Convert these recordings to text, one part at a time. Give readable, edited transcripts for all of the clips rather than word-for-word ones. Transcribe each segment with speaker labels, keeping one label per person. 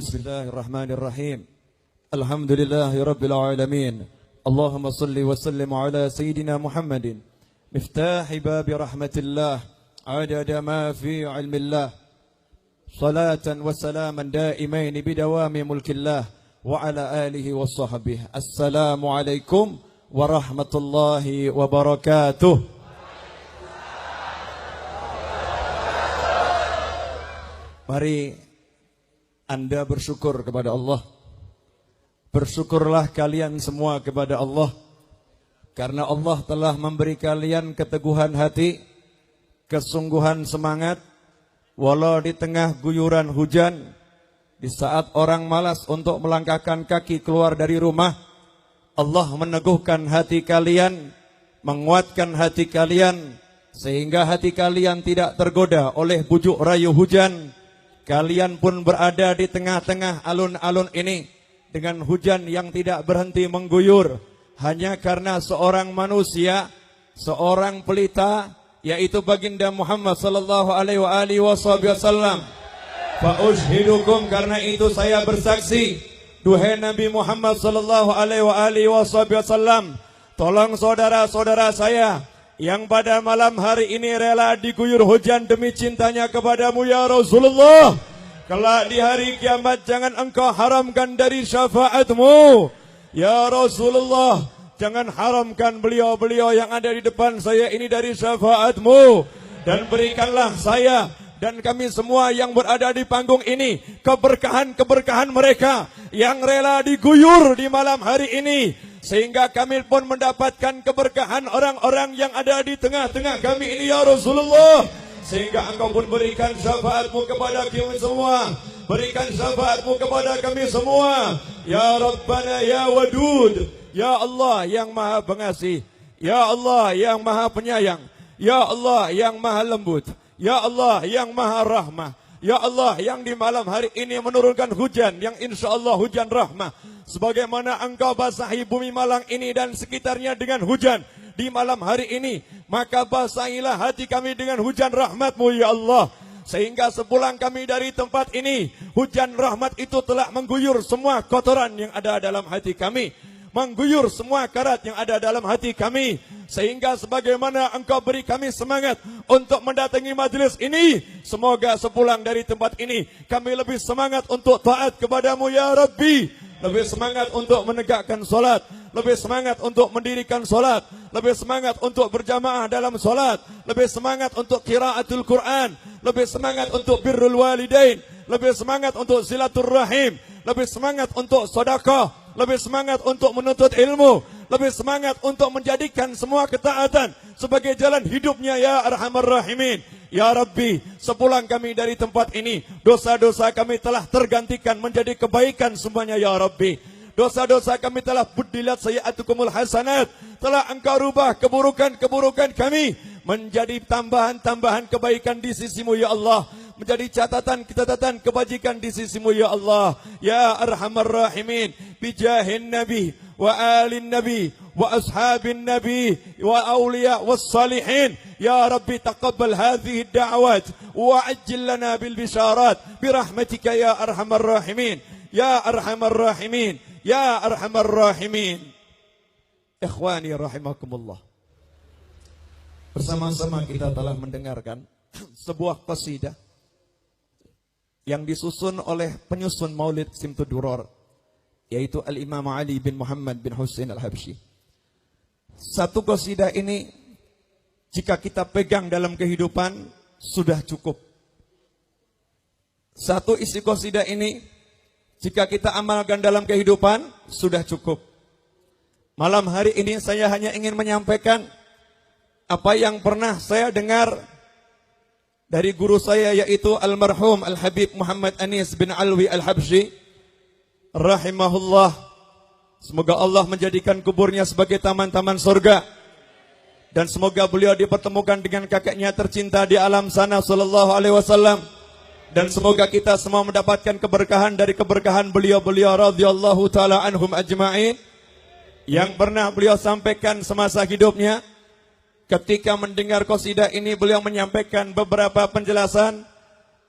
Speaker 1: Bismillahirrahmanirrahim. Alhamdulillahirabbil alamin. Allahumma salli wa sallim ala sayyidina Muhammadin miftahi babi rahmatillah adada ma fi ilmillah salatan wa salaman daimain bidawami mulkillah wa ala alihi wa sahbihi. Assalamu alaikum warahmatullahi wabarakatuh. Mari Anda bersyukur kepada Allah. Bersyukurlah kalian semua kepada Allah, karena Allah telah memberi kalian keteguhan hati, kesungguhan semangat, walau di tengah guyuran hujan, di saat orang malas untuk melangkahkan kaki keluar dari rumah. Allah meneguhkan hati kalian, menguatkan hati kalian, sehingga hati kalian tidak tergoda oleh bujuk rayu hujan. Kalian pun berada di tengah-tengah alun-alun ini dengan hujan yang tidak berhenti mengguyur, hanya karena seorang manusia, seorang pelita, yaitu baginda Muhammad sallallahu alaihi wasallam. Fa ushhidukum, karena itu saya bersaksi, duhai Nabi Muhammad sallallahu alaihi wasallam, tolong saudara-saudara saya yang pada malam hari ini rela diguyur hujan demi cintanya kepadamu ya Rasulullah. Kelak di hari kiamat jangan engkau haramkan dari syafaatmu ya Rasulullah. Jangan haramkan beliau-beliau yang ada di depan saya ini dari syafaatmu. Dan berikanlah saya dan kami semua yang berada di panggung ini keberkahan-keberkahan mereka yang rela diguyur di malam hari ini, sehingga kami pun mendapatkan keberkahan orang-orang yang ada di tengah-tengah kami ini ya Rasulullah. Sehingga engkau pun berikan syafaatmu kepada kami semua. Berikan syafaatmu kepada kami semua ya Rabbana ya Wadud. Ya Allah yang maha pengasih, ya Allah yang maha penyayang, ya Allah yang maha lembut, ya Allah yang maha rahmah, ya Allah yang di malam hari ini menurunkan hujan yang insya Allah hujan rahmah. Sebagaimana engkau basahi bumi Malang ini dan sekitarnya dengan hujan di malam hari ini, maka basahilah hati kami dengan hujan rahmat-Mu ya Allah. Sehingga sepulang kami dari tempat ini, hujan rahmat itu telah mengguyur semua kotoran yang ada dalam hati kami, mengguyur semua karat yang ada dalam hati kami. Sehingga sebagaimana engkau beri kami semangat untuk mendatangi majelis ini, semoga sepulang dari tempat ini kami lebih semangat untuk taat kepadamu ya Rabbi. Lebih semangat untuk menegakkan solat, lebih semangat untuk mendirikan solat, lebih semangat untuk berjamaah dalam solat, lebih semangat untuk qiraatul Quran, lebih semangat untuk birrul walidain, lebih semangat untuk silaturrahim, lebih semangat untuk sedekah, lebih semangat untuk menuntut ilmu, lebih semangat untuk menjadikan semua ketaatan sebagai jalan hidupnya ya Arhamar Rahimin. Ya Rabbi, sepulang kami dari tempat ini, dosa-dosa kami telah tergantikan menjadi kebaikan semuanya ya Rabbi. Dosa-dosa kami telah buddilat sayyi'atukumul hasanat, telah engkau rubah keburukan-keburukan kami menjadi tambahan-tambahan kebaikan di sisimu ya Allah, menjadi catatan-catatan kebajikan di sisimu ya Allah. Ya Arhamar Rahimin, bijahin Nabi wa alin Nabi wa ashabin Nabi wa awliya was salihin. Ya Rabbi taqabbal hadhihi ad-da'awat wa ajil lana bil bisharat birahmatika ya Arhamar Rahimin. Ya Arhamar Rahimin, ya Arhamar Rahimin. Ikhwani rahimakumullah, bersama-sama kita telah mendengarkan sebuah qasidah yang disusun oleh penyusun Maulid Simtud Duror, yaitu Al-Imam Ali bin Muhammad bin Husain Al-Habsyi. Satu qasidah ini jika kita pegang dalam kehidupan sudah cukup. Satu isi qasidah ini jika kita amalkan dalam kehidupan sudah cukup. Malam hari ini saya hanya ingin menyampaikan apa yang pernah saya dengar dari guru saya, yaitu almarhum Al-Habib Muhammad Anis bin Alwi Al-Habsyi rahimahullah. Semoga Allah menjadikan kuburnya sebagai taman-taman surga, dan semoga beliau dipertemukan dengan kakeknya tercinta di alam sana sallallahu alaihi wasallam. Dan semoga kita semua mendapatkan keberkahan dari keberkahan beliau-beliau radhiyallahu taala anhum ajma'in, yang pernah beliau sampaikan semasa hidupnya. Ketika mendengar qasidah ini, beliau menyampaikan beberapa penjelasan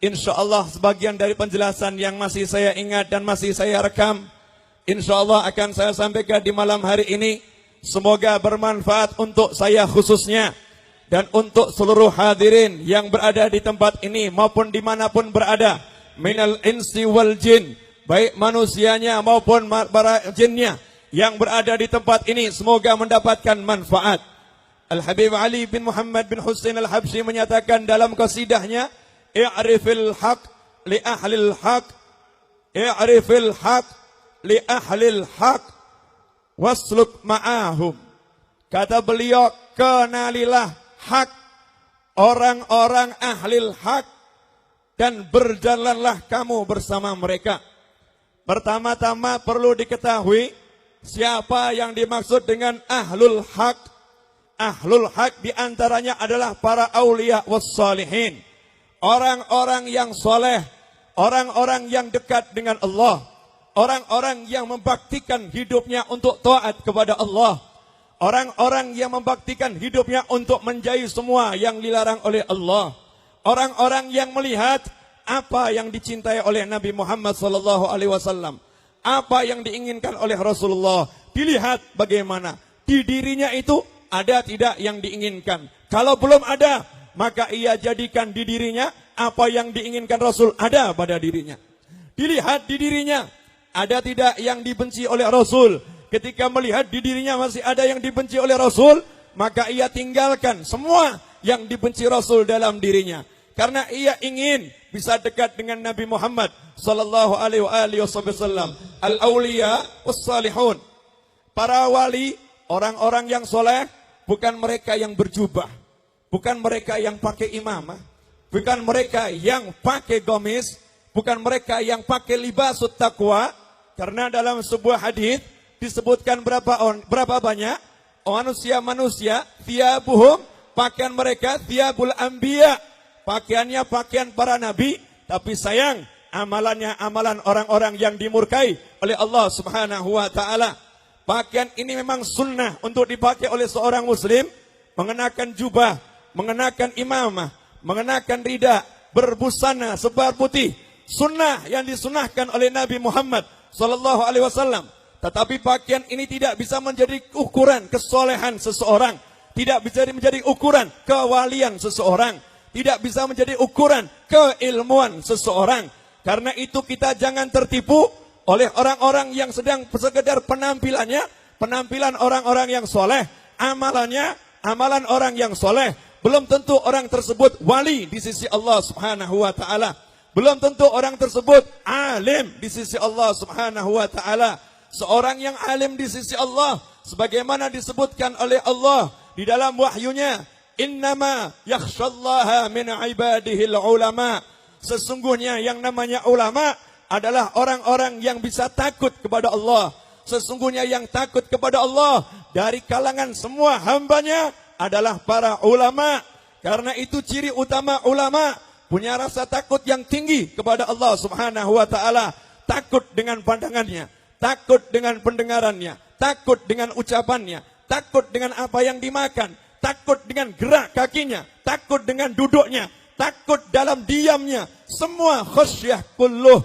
Speaker 1: InsyaAllah sebagian dari penjelasan yang masih saya ingat dan masih saya rekam, InsyaAllah akan saya sampaikan di malam hari ini. Semoga bermanfaat untuk saya khususnya dan untuk seluruh hadirin yang berada di tempat ini maupun dimanapun berada, minal insi wal jin, baik manusianya maupun para jinnya yang berada di tempat ini, semoga mendapatkan manfaat. Al-Habib Ali bin Muhammad bin Husain Al-Habsyi menyatakan dalam qasidahnya, i'rifil haq li ahlil haq, i'rifil haq li ahlil haq wasluk ma'ahum. Kata beliau, kenalilah hak, orang-orang ahlil hak, dan berjalanlah kamu bersama mereka. Pertama-tama perlu diketahui siapa yang dimaksud dengan ahlul hak. Ahlul hak diantaranya adalah para aulia wassalihin, orang-orang yang soleh, orang-orang yang dekat dengan Allah, orang-orang yang membaktikan hidupnya untuk taat kepada Allah, orang-orang yang membaktikan hidupnya untuk menjauhi semua yang dilarang oleh Allah, orang-orang yang melihat apa yang dicintai oleh Nabi Muhammad SAW, apa yang diinginkan oleh Rasulullah, dilihat bagaimana di dirinya itu ada tidak yang diinginkan. Kalau belum ada, maka ia jadikan di dirinya apa yang diinginkan Rasul ada pada dirinya. Dilihat di dirinya ada tidak yang dibenci oleh Rasul. Ketika melihat di dirinya masih ada yang dibenci oleh Rasul, maka ia tinggalkan semua yang dibenci Rasul dalam dirinya. Karena ia ingin bisa dekat dengan Nabi Muhammad sallallahu alaihi wasallam. Al-auliya was-salihun, para wali, orang-orang yang soleh, bukan mereka yang berjubah, bukan mereka yang pakai imamah, bukan mereka yang pakai gamis, bukan mereka yang pakai libasut taqwa. Karena dalam sebuah hadis disebutkan berapa banyak manusia-manusia, thiyabuhum, pakaian mereka thiyabul anbiya, pakaiannya pakaian para nabi, tapi sayang amalannya amalan orang-orang yang dimurkai oleh Allah Subhanahu wa taala. Pakaian ini memang sunnah untuk dipakai oleh seorang muslim, mengenakan jubah, mengenakan imamah, mengenakan rida, berbusana sebar putih, sunnah yang disunahkan oleh Nabi Muhammad sallallahu alaihi wasallam. Tetapi pakaian ini tidak bisa menjadi ukuran kesolehan seseorang, tidak bisa menjadi ukuran kewalian seseorang, tidak bisa menjadi ukuran keilmuan seseorang. Karena itu kita jangan tertipu oleh orang-orang yang sedang sekedar penampilannya, penampilan orang-orang yang soleh, amalannya, amalan orang yang soleh. Belum tentu orang tersebut wali di sisi Allah Subhanahu wa taala. Belum tentu orang tersebut alim di sisi Allah Subhanahu wa taala. Seorang yang alim di sisi Allah, sebagaimana disebutkan oleh Allah di dalam wahyunya, innama yakhshallaha min ibadihil ulama. Sesungguhnya yang namanya ulama adalah orang-orang yang bisa takut kepada Allah. Sesungguhnya yang takut kepada Allah dari kalangan semua hambanya adalah para ulama. Karena itu ciri utama ulama, punya rasa takut yang tinggi kepada Allah Subhanahu wa taala. Takut dengan pandangannya, takut dengan pendengarannya, takut dengan ucapannya, takut dengan apa yang dimakan, takut dengan gerak kakinya, takut dengan duduknya, takut dalam diamnya. Semua khasyah kulluh,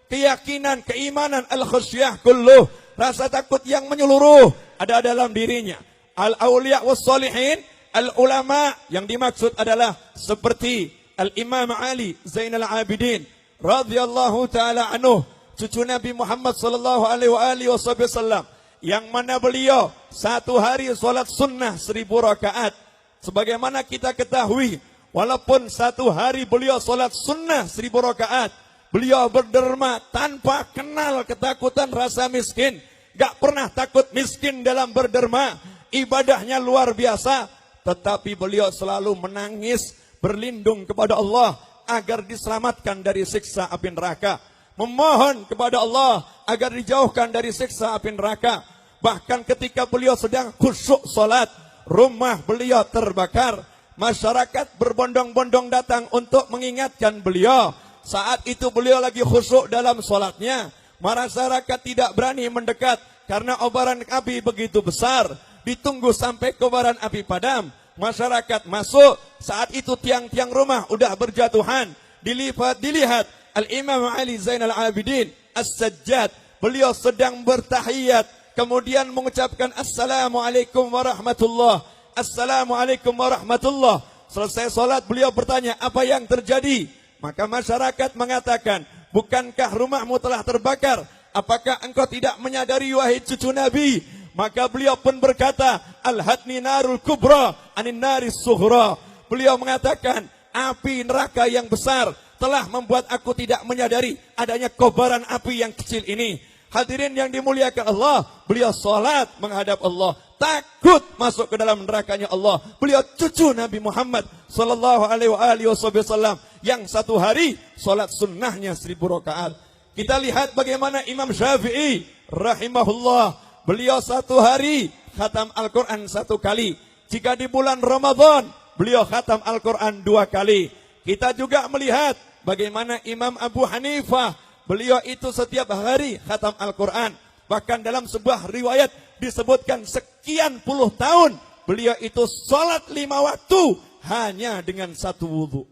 Speaker 1: keyakinan, keimanan al-khasyah kulluh, rasa takut yang menyeluruh ada dalam dirinya. Al-awliya was-salihin, al-ulama yang dimaksud adalah seperti Al-Imam Ali Zainal Abidin radhiyallahu taala anhu, cucu Nabi Muhammad sallallahu alaihi wasallam, yang mana beliau satu hari salat sunnah 1000 rakaat. Sebagaimana kita ketahui, walaupun satu hari beliau salat sunnah 1000 rakaat, beliau berderma tanpa kenal ketakutan rasa miskin. Gak pernah takut miskin dalam berderma. Ibadahnya luar biasa. Tetapi beliau selalu menangis, berlindung kepada Allah agar diselamatkan dari siksa api neraka. Memohon kepada Allah agar dijauhkan dari siksa api neraka. Bahkan ketika beliau sedang khusyuk salat, rumah beliau terbakar. Masyarakat berbondong-bondong datang untuk mengingatkan beliau. Saat itu beliau lagi khusyuk dalam salatnya. Masyarakat tidak berani mendekat karena obaran api begitu besar. Ditunggu sampai kobaran api padam. Masyarakat masuk. Saat itu tiang-tiang rumah udah berjatuhan. dilihat Al-Imam Ali Zainal Abidin As-Sajjad, beliau sedang bertahiyat, kemudian mengucapkan Assalamualaikum warahmatullah, Assalamualaikum warahmatullah. Selesai salat beliau bertanya, apa yang terjadi? Maka masyarakat mengatakan, bukankah rumahmu telah terbakar? Apakah engkau tidak menyadari wahai cucu Nabi? Maka beliau pun berkata, Al-hadni narul kubra anin naris sughra. Beliau mengatakan, api neraka yang besar telah membuat aku tidak menyadari adanya kobaran api yang kecil ini. Hadirin yang dimuliakan Allah, beliau salat menghadap Allah, takut masuk ke dalam nerakanya Allah. Beliau cucu Nabi Muhammad sallallahu alaihi wasallam yang satu hari salat sunnahnya 1000 rakaat. Kita lihat bagaimana Imam Syafi'i rahimahullah, beliau satu hari khatam Al-Quran 1 kali. Jika di bulan Ramadan beliau khatam Al-Quran 2 kali. Kita juga melihat bagaimana Imam Abu Hanifah, beliau itu setiap hari khatam Al-Quran. Bahkan dalam sebuah riwayat disebutkan sekian puluh tahun beliau itu sholat 5 waktu hanya dengan 1 wudhu.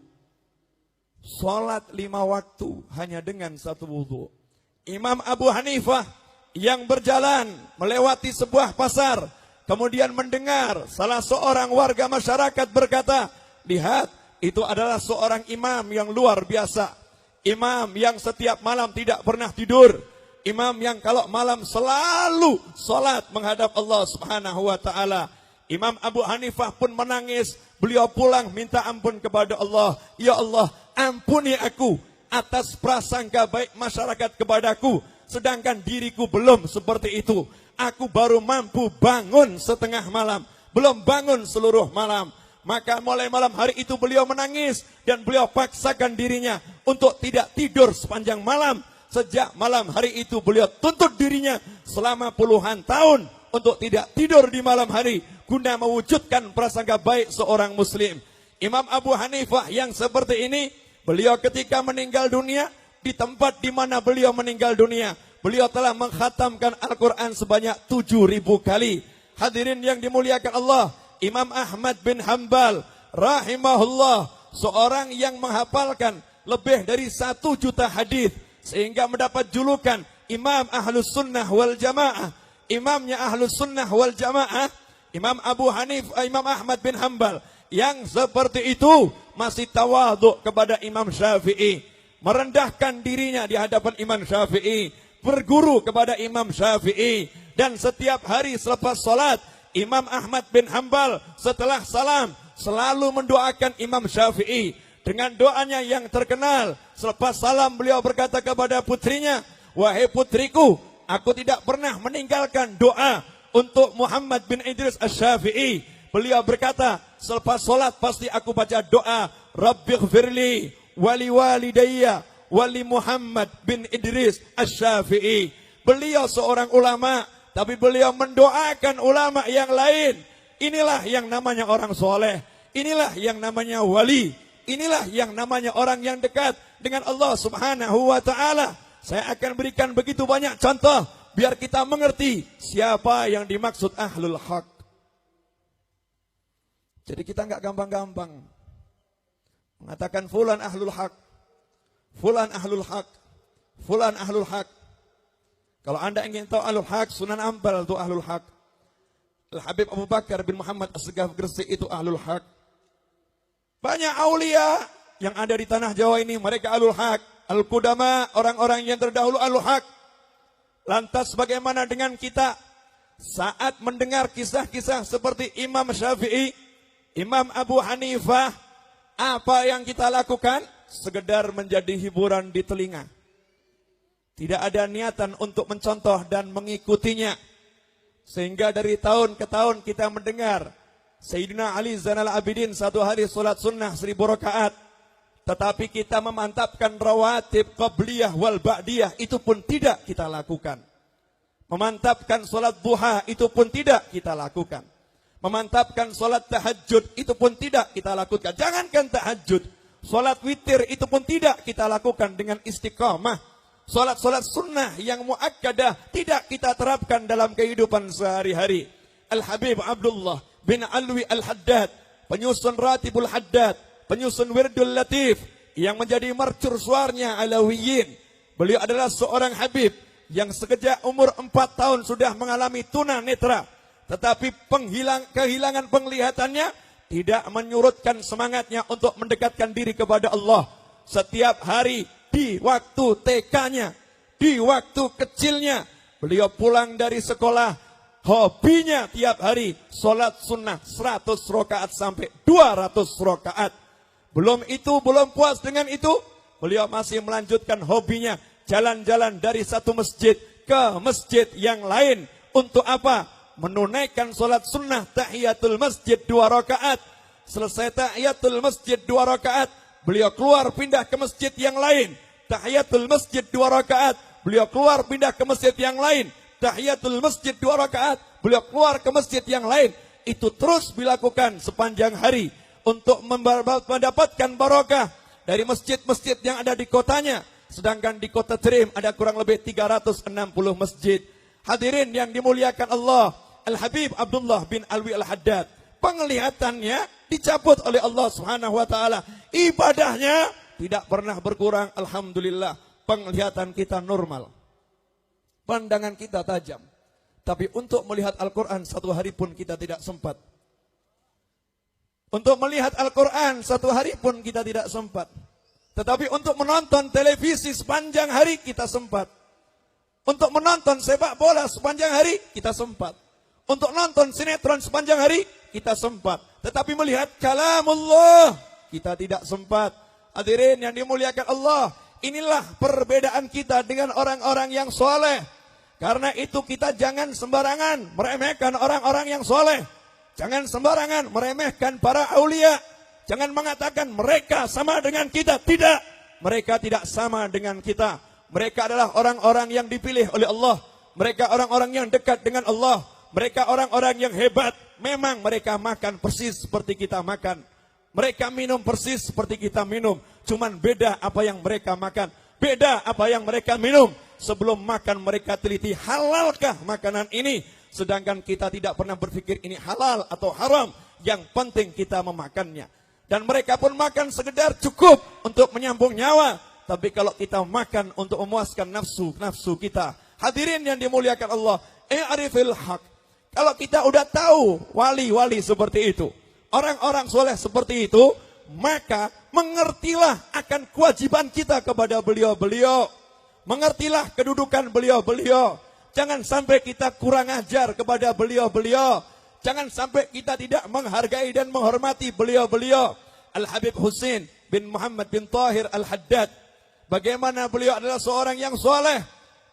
Speaker 1: Sholat 5 waktu hanya dengan 1 wudhu. Imam Abu Hanifah yang berjalan melewati sebuah pasar, kemudian mendengar salah seorang warga masyarakat berkata, lihat, itu adalah seorang imam yang luar biasa. Imam yang setiap malam tidak pernah tidur. Imam yang kalau malam selalu sholat menghadap Allah subhanahu wa ta'ala. Imam Abu Hanifah pun menangis. Beliau pulang minta ampun kepada Allah. Ya Allah, ampuni aku atas prasangka baik masyarakat kepadaku, sedangkan diriku belum seperti itu. Aku baru mampu bangun setengah malam, belum bangun seluruh malam. Maka mulai malam hari itu beliau menangis dan beliau paksakan dirinya untuk tidak tidur sepanjang malam. Sejak malam hari itu beliau tuntut dirinya selama puluhan tahun untuk tidak tidur di malam hari guna mewujudkan prasangka baik seorang muslim. Imam Abu Hanifah yang seperti ini, beliau ketika meninggal dunia, di tempat di mana beliau meninggal dunia, beliau telah mengkhatamkan Al-Quran sebanyak 7.000 kali. Hadirin yang dimuliakan Allah, Imam Ahmad bin Hanbal rahimahullah, seorang yang menghafalkan lebih dari 1 juta hadis, sehingga mendapat julukan Imam Ahlus Sunnah wal Jamaah. Imamnya Ahlus Sunnah wal Jamaah, Imam Imam Ahmad bin Hanbal yang seperti itu masih tawadhu kepada Imam Syafi'i, merendahkan dirinya di hadapan Imam Syafi'i, berguru kepada Imam Syafi'i. Dan setiap hari selepas salat, Imam Ahmad bin Hanbal setelah salam selalu mendoakan Imam Syafi'i dengan doanya yang terkenal. Selepas salam beliau berkata kepada putrinya, wahai putriku, aku tidak pernah meninggalkan doa untuk Muhammad bin Idris Asy-Syafi'i. Beliau berkata, selepas salat pasti aku baca doa, Rabbighfirli wali walidayya wali Muhammad bin Idris Asy-Syafi'i. Beliau seorang ulama, tapi beliau mendoakan ulama yang lain. Inilah yang namanya orang soleh. Inilah yang namanya wali. Inilah yang namanya orang yang dekat dengan Allah subhanahu wa ta'ala. Saya akan berikan begitu banyak contoh biar kita mengerti siapa yang dimaksud ahlul haq. Jadi kita nggak gampang-gampang mengatakan fulan ahlul haq, fulan ahlul haq, fulan ahlul haq. Kalau anda ingin tahu ahlul haq, Sunan Ampel itu ahlul haq. Al-Habib Abu Bakar bin Muhammad As-Segaf Gresik itu ahlul haq. Banyak aulia yang ada di tanah Jawa ini, mereka ahlul haq. Al-Qudama, orang-orang yang terdahulu ahlul haq. Lantas bagaimana dengan kita saat mendengar kisah-kisah seperti Imam Syafi'i, Imam Abu Hanifah, apa yang kita lakukan? Sekedar menjadi hiburan di telinga. Tidak ada niatan untuk mencontoh dan mengikutinya. Sehingga dari tahun ke tahun kita mendengar Sayyidina Ali Zainal Abidin satu hari salat sunnah 1000 rakaat. Tetapi kita memantapkan rawatib qabliyah wal ba'diyah, itu pun tidak kita lakukan. Memantapkan salat duha, itu pun tidak kita lakukan. Memantapkan salat tahajud, itu pun tidak kita lakukan. Jangankan tahajud, salat witir itu pun tidak kita lakukan dengan istiqamah. Salat-salat sunnah yang muakkadah tidak kita terapkan dalam kehidupan sehari-hari. Al-Habib Abdullah bin Alwi Al-Haddad, penyusun Ratibul Haddad, penyusun Wirdul Latif, yang menjadi mercusuarnya Alawiyin. Beliau adalah seorang Habib yang sekejap umur 4 tahun sudah mengalami tunanetra. Tetapi kehilangan penglihatannya tidak menyurutkan semangatnya untuk mendekatkan diri kepada Allah. Setiap hari di waktu TK-nya, di waktu kecilnya, beliau pulang dari sekolah, hobinya tiap hari sholat sunnah 100 rakaat sampai 200 rakaat. Belum puas dengan itu, beliau masih melanjutkan hobinya, jalan-jalan dari satu masjid ke masjid yang lain. Untuk apa? Menunaikan sholat sunnah tahiyatul masjid 2 rakaat. Selesai tahiyatul masjid 2 rakaat, beliau keluar pindah ke masjid yang lain. Tahiyatul masjid 2 rakaat, beliau keluar pindah ke masjid yang lain. Tahiyatul masjid 2 rakaat, beliau keluar ke masjid yang lain. Itu terus dilakukan sepanjang hari untuk mendapatkan barokah dari masjid-masjid yang ada di kotanya. Sedangkan di kota Trim ada kurang lebih 360 masjid. Hadirin yang dimuliakan Allah, Al-Habib Abdullah bin Alwi Al-Haddad, penglihatannya dicabut oleh Allah Subhanahu wa taala. Ibadahnya tidak pernah berkurang, alhamdulillah. Penglihatan kita normal. Pandangan kita tajam. Tapi untuk melihat Al-Qur'an satu hari pun kita tidak sempat. Untuk melihat Al-Qur'an satu hari pun kita tidak sempat. Tetapi untuk menonton televisi sepanjang hari kita sempat. Untuk menonton sepak bola sepanjang hari kita sempat. Untuk nonton sinetron sepanjang hari kita sempat. Tetapi melihat kalamullah kita tidak sempat. Hadirin yang dimuliakan Allah, inilah perbedaan kita dengan orang-orang yang soleh. Karena itu kita jangan sembarangan meremehkan orang-orang yang soleh. Jangan sembarangan meremehkan para aulia. Jangan mengatakan mereka sama dengan kita. Tidak, mereka tidak sama dengan kita. Mereka adalah orang-orang yang dipilih oleh Allah. Mereka orang-orang yang dekat dengan Allah. Mereka orang-orang yang hebat. Memang mereka makan persis seperti kita makan. Mereka minum persis seperti kita minum. Cuman beda apa yang mereka makan. Beda apa yang mereka minum. Sebelum makan mereka teliti halalkah makanan ini. Sedangkan kita tidak pernah berpikir ini halal atau haram. Yang penting kita memakannya. Dan mereka pun makan sekedar cukup untuk menyambung nyawa. Tapi kalau kita makan untuk memuaskan nafsu kita. Hadirin yang dimuliakan Allah. I'rifil haq. Kalau kita udah tahu wali-wali seperti itu. Orang-orang soleh seperti itu. Maka mengertilah akan kewajiban kita kepada beliau-beliau. Mengertilah kedudukan beliau-beliau. Jangan sampai kita kurang ajar kepada beliau-beliau. Jangan sampai kita tidak menghargai dan menghormati beliau-beliau. Al-Habib Husain bin Muhammad bin Tahir Al-Haddad. Bagaimana beliau adalah seorang yang soleh.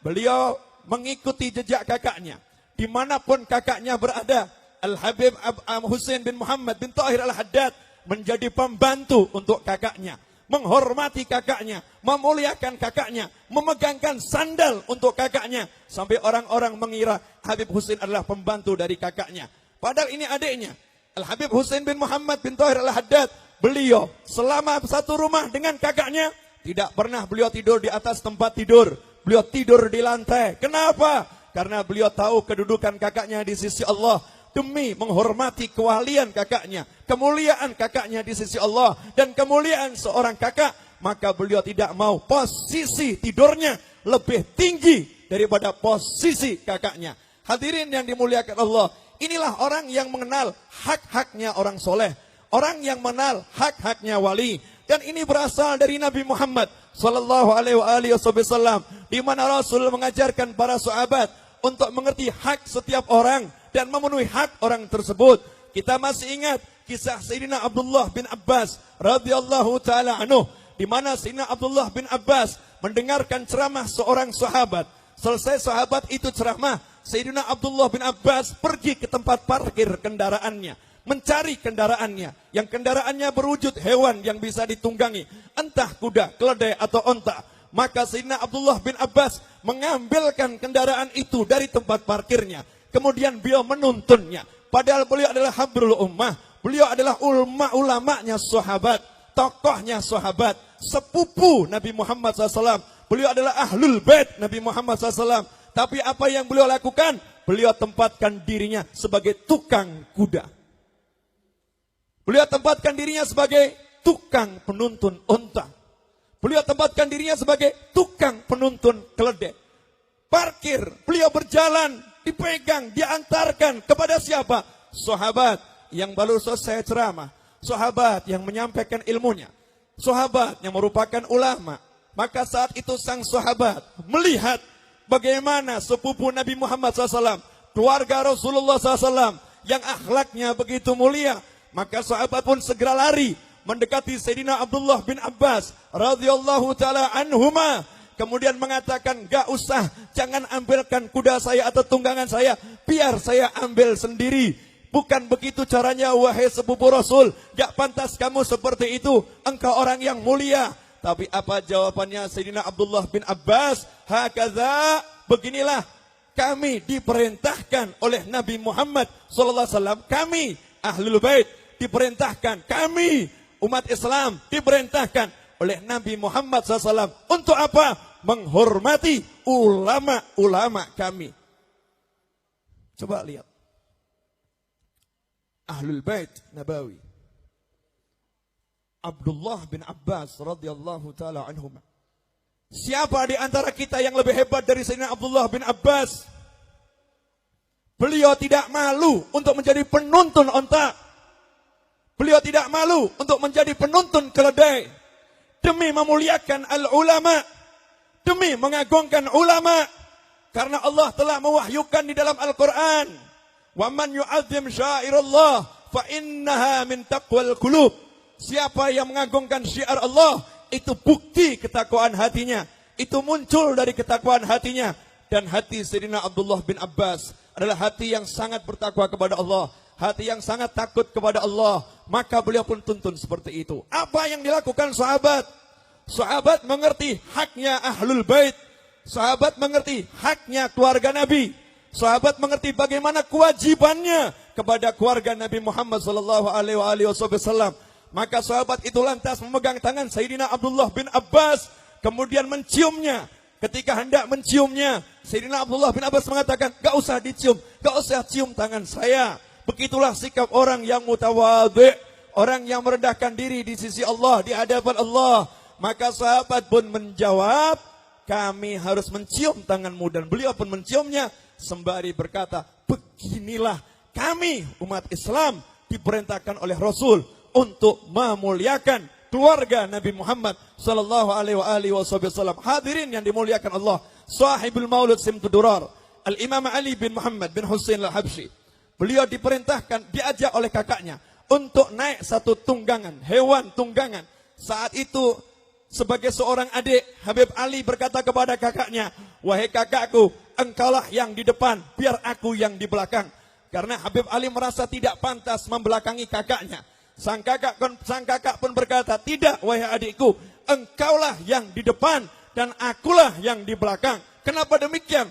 Speaker 1: Beliau mengikuti jejak kakaknya. Dimanapun kakaknya berada. Al-Habib Husain bin Muhammad bin Tahir Al-Haddad menjadi pembantu untuk kakaknya. Menghormati kakaknya, memuliakan kakaknya, memegangkan sandal untuk kakaknya. Sampai orang-orang mengira Habib Husain adalah pembantu dari kakaknya. Padahal ini adiknya. Al-Habib Husain bin Muhammad bin Tahir Al-Haddad. Beliau selama satu rumah dengan kakaknya. Tidak pernah beliau tidur di atas tempat tidur. Beliau tidur di lantai. Kenapa? Karena beliau tahu kedudukan kakaknya di sisi Allah. Demi menghormati kewalian kakaknya. Kemuliaan kakaknya di sisi Allah. Dan kemuliaan seorang kakak. Maka beliau tidak mau posisi tidurnya lebih tinggi daripada posisi kakaknya. Hadirin yang dimuliakan Allah. Inilah orang yang mengenal hak-haknya orang soleh. Orang yang mengenal hak-haknya wali. Dan ini berasal dari Nabi Muhammad sallallahu alaihi wasallam, di mana Rasul mengajarkan para sahabat untuk mengerti hak setiap orang dan memenuhi hak orang tersebut. Kita masih ingat kisah Sayyidina Abdullah bin Abbas radhiyallahu taala anhu, di mana Sayyidina Abdullah bin Abbas mendengarkan ceramah seorang sahabat. Selesai sahabat itu ceramah, Sayyidina Abdullah bin Abbas pergi ke tempat parkir kendaraannya, mencari kendaraannya, yang kendaraannya berwujud hewan yang bisa ditunggangi, entah kuda, keledai atau onta. Maka Sayyidina Abdullah bin Abbas mengambilkan kendaraan itu dari tempat parkirnya. Kemudian beliau menuntunnya. Padahal beliau adalah habrul ummah. Beliau adalah ulamanya sahabat. Tokohnya sahabat. Sepupu Nabi Muhammad SAW. Beliau adalah ahlul bait Nabi Muhammad SAW. Tapi apa yang beliau lakukan? Beliau tempatkan dirinya sebagai tukang kuda. Beliau tempatkan dirinya sebagai tukang penuntun unta. Beliau tempatkan dirinya sebagai tukang penuntun keledai. Parkir, beliau berjalan, dipegang, diantarkan kepada siapa? Sahabat yang baru selesai ceramah. Sahabat yang menyampaikan ilmunya. Sahabat yang merupakan ulama. Maka saat itu sang sahabat melihat bagaimana sepupu Nabi Muhammad SAW, keluarga Rasulullah SAW yang akhlaknya begitu mulia. Maka sahabat pun segera lari mendekati Sayyidina Abdullah bin Abbas radhiyallahu taala anhuma, kemudian mengatakan, "Gak usah, jangan ambilkan kuda saya atau tunggangan saya, biar saya ambil sendiri. Bukan begitu caranya wahai sepupu Rasul, gak pantas kamu seperti itu, engkau orang yang mulia." Tapi apa jawabannya Sayyidina Abdullah bin Abbas? "Hakaza, beginilah kami diperintahkan oleh Nabi Muhammad sallallahu alaihi wasallam, kami Ahlul Bait diperintahkan, kami umat Islam diperintahkan oleh Nabi Muhammad SAW untuk apa? Menghormati ulama-ulama kami." Coba lihat Ahlul Bait Nabawi, Abdullah bin Abbas radhiyallahu taala anhuma. Siapa di antara kita yang lebih hebat dari Sayyidina Abdullah bin Abbas? Beliau tidak malu untuk menjadi penuntun onta. Beliau tidak malu untuk menjadi penuntun keledai. Demi memuliakan al-ulama. Demi mengagungkan ulama. Karena Allah telah mewahyukan di dalam Al-Quran. "Wa man yu'azzim syairallah fa innaha min taqwal qulub." Siapa yang mengagungkan syiar Allah, itu bukti ketakwaan hatinya. Itu muncul dari ketakwaan hatinya. Dan hati Sayyidina Abdullah bin Abbas adalah hati yang sangat bertakwa kepada Allah. Hati yang sangat takut kepada Allah. Maka beliau pun tuntun seperti itu. Apa yang dilakukan sahabat? Sahabat mengerti haknya Ahlul Bait. Sahabat mengerti haknya keluarga Nabi. Sahabat mengerti bagaimana kewajibannya kepada keluarga Nabi Muhammad sallallahu alaihi wasallam. Maka sahabat itu lantas memegang tangan Sayyidina Abdullah bin Abbas, kemudian menciumnya. Ketika hendak menciumnya, Sayyidina Abdullah bin Abbas mengatakan, "Gak usah dicium, gak usah cium tangan saya." Begitulah sikap orang yang mutawadhi, orang yang merendahkan diri di sisi Allah, di hadapan Allah. Maka sahabat pun menjawab, "Kami harus mencium tanganmu." Dan beliau pun menciumnya sembari berkata, "Beginilah kami umat Islam diperintahkan oleh Rasul untuk memuliakan keluarga Nabi Muhammad sallallahu alaihi wasallam." Hadirin yang dimuliakan Allah, sahibul Maulid Simtudurar, Al-Imam Ali bin Muhammad bin Husain Al-Habsyi. Beliau diperintahkan, diajak oleh kakaknya untuk naik satu tunggangan, hewan tunggangan. Saat itu sebagai seorang adik, Habib Ali berkata kepada kakaknya, "Wahai kakakku, engkaulah yang di depan, biar aku yang di belakang." Karena Habib Ali merasa tidak pantas membelakangi kakaknya. Sang kakak pun berkata, "Tidak, wahai adikku, engkaulah yang di depan dan akulah yang di belakang." Kenapa demikian?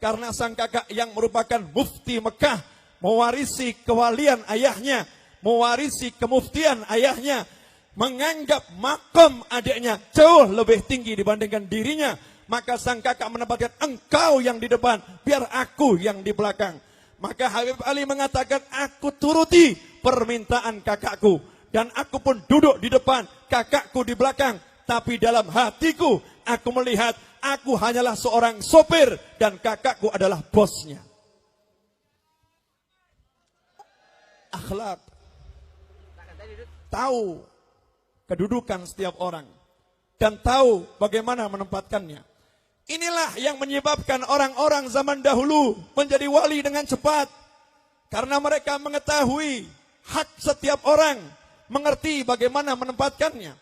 Speaker 1: Karena sang kakak yang merupakan mufti Mekah, mewarisi kewalian ayahnya, mewarisi kemuftian ayahnya, menganggap makam adiknya jauh lebih tinggi dibandingkan dirinya. Maka sang kakak menempatkan, "Engkau yang di depan, biar aku yang di belakang." Maka Habib Ali mengatakan, "Aku turuti permintaan kakakku. Dan aku pun duduk di depan, kakakku di belakang. Tapi dalam hatiku, aku melihat aku hanyalah seorang sopir dan kakakku adalah bosnya." Akhlak. Tahu kedudukan setiap orang. Dan tahu bagaimana menempatkannya. Inilah yang menyebabkan orang-orang zaman dahulu menjadi wali dengan cepat. Karena mereka mengetahui hak setiap orang. Mengerti bagaimana menempatkannya.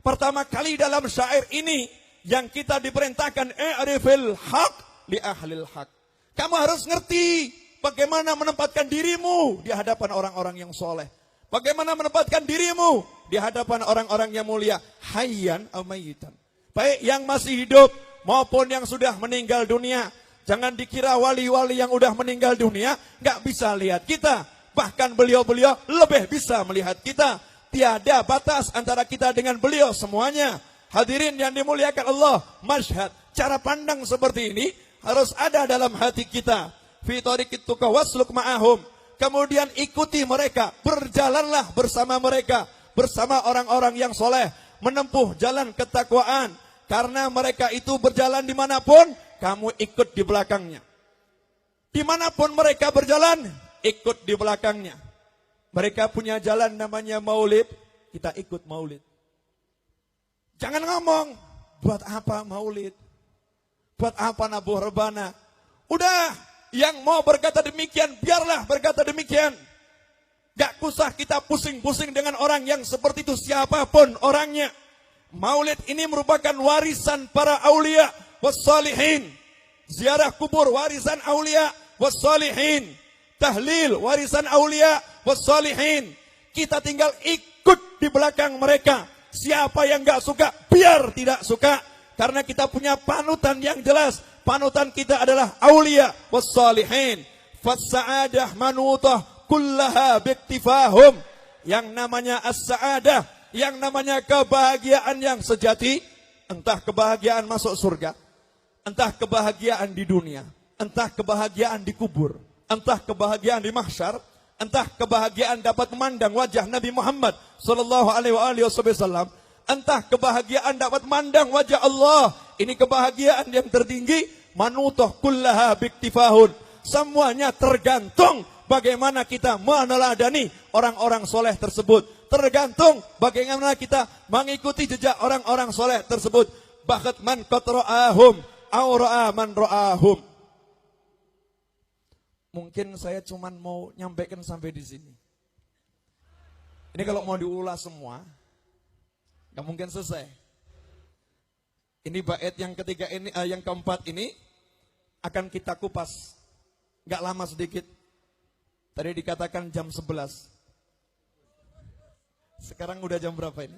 Speaker 1: Pertama kali dalam syair ini yang kita diperintahkan, "I'rifil haq li ahlil haq." Kamu harus ngerti bagaimana menempatkan dirimu di hadapan orang-orang yang soleh. Bagaimana menempatkan dirimu di hadapan orang-orang yang mulia. Hayyan aw mayyitan. Baik yang masih hidup maupun yang sudah meninggal dunia. Jangan dikira wali-wali yang sudah meninggal dunia nggak bisa lihat kita. Bahkan beliau-beliau lebih bisa melihat kita. Tiada batas antara kita dengan beliau semuanya. Hadirin yang dimuliakan Allah, masyhad, cara pandang seperti ini harus ada dalam hati kita. Fi tariqit tuqa wasluk ma'ahum. Kemudian ikuti mereka, berjalanlah bersama mereka, bersama orang-orang yang soleh. menempuh jalan ketakwaan. Karena mereka itu berjalan dimanapun, kamu ikut di belakangnya. Dimanapun mereka berjalan, ikut di belakangnya. Mereka punya jalan namanya maulid, kita ikut maulid. Jangan ngomong, buat apa maulid? Buat apa nabuh rebana? Udah, yang mau berkata demikian, biarlah berkata demikian. Gak usah kita pusing-pusing dengan orang yang seperti itu, siapapun orangnya. Maulid ini merupakan warisan para aulia wassalihin. Ziarah kubur warisan aulia wassalihin. Tahlil warisan aulia wassalihin. Kita tinggal ikut di belakang mereka. Siapa yang gak suka, biar tidak suka. Karena kita punya panutan yang jelas. Panutan kita adalah aulia wassalihin. Fassa'adah manutah kullaha biktifahum. Yang namanya as-sa'adah, yang namanya kebahagiaan yang sejati, entah kebahagiaan masuk surga, entah kebahagiaan di dunia, entah kebahagiaan di kubur, entah kebahagiaan di mahsyar, entah kebahagiaan dapat memandang wajah Nabi Muhammad sallallahu alaihi wasallam, entah kebahagiaan dapat memandang wajah Allah. Ini kebahagiaan yang tertinggi, manutoh kullaha biktifahun. Semuanya tergantung bagaimana kita meneladani orang-orang soleh tersebut. Tergantung bagaimana kita mengikuti jejak orang-orang soleh tersebut. Bakat man qad ra'ahum aw ra'a man ra'ahum. Mungkin saya cuman mau nyampaikan sampai di sini. Ini kalau mau diulas semua, nggak mungkin selesai. Ini bait yang ketiga ini, yang keempat ini akan kita kupas. Nggak lama sedikit. Tadi dikatakan jam 11. Sekarang udah jam berapa ini?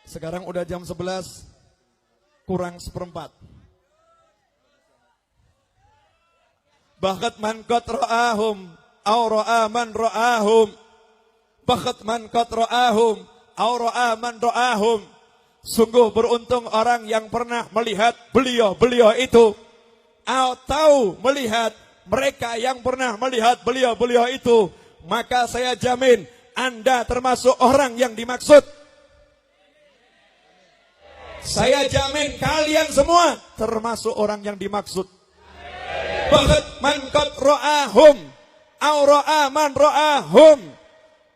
Speaker 1: Sekarang udah jam 11 kurang seperempat. Bakat man qad ra'ahum aw ra'a man ra'ahum. Bakat man qad ra'ahum aw ra'a man ra'ahum. Sungguh beruntung orang yang pernah melihat beliau-beliau itu, atau melihat mereka yang pernah melihat beliau-beliau itu. Maka saya jamin Anda termasuk orang yang dimaksud. Saya jamin kalian semua termasuk orang yang dimaksud. Bakat man qad ra'ahum aw ra'a man ra'ahum.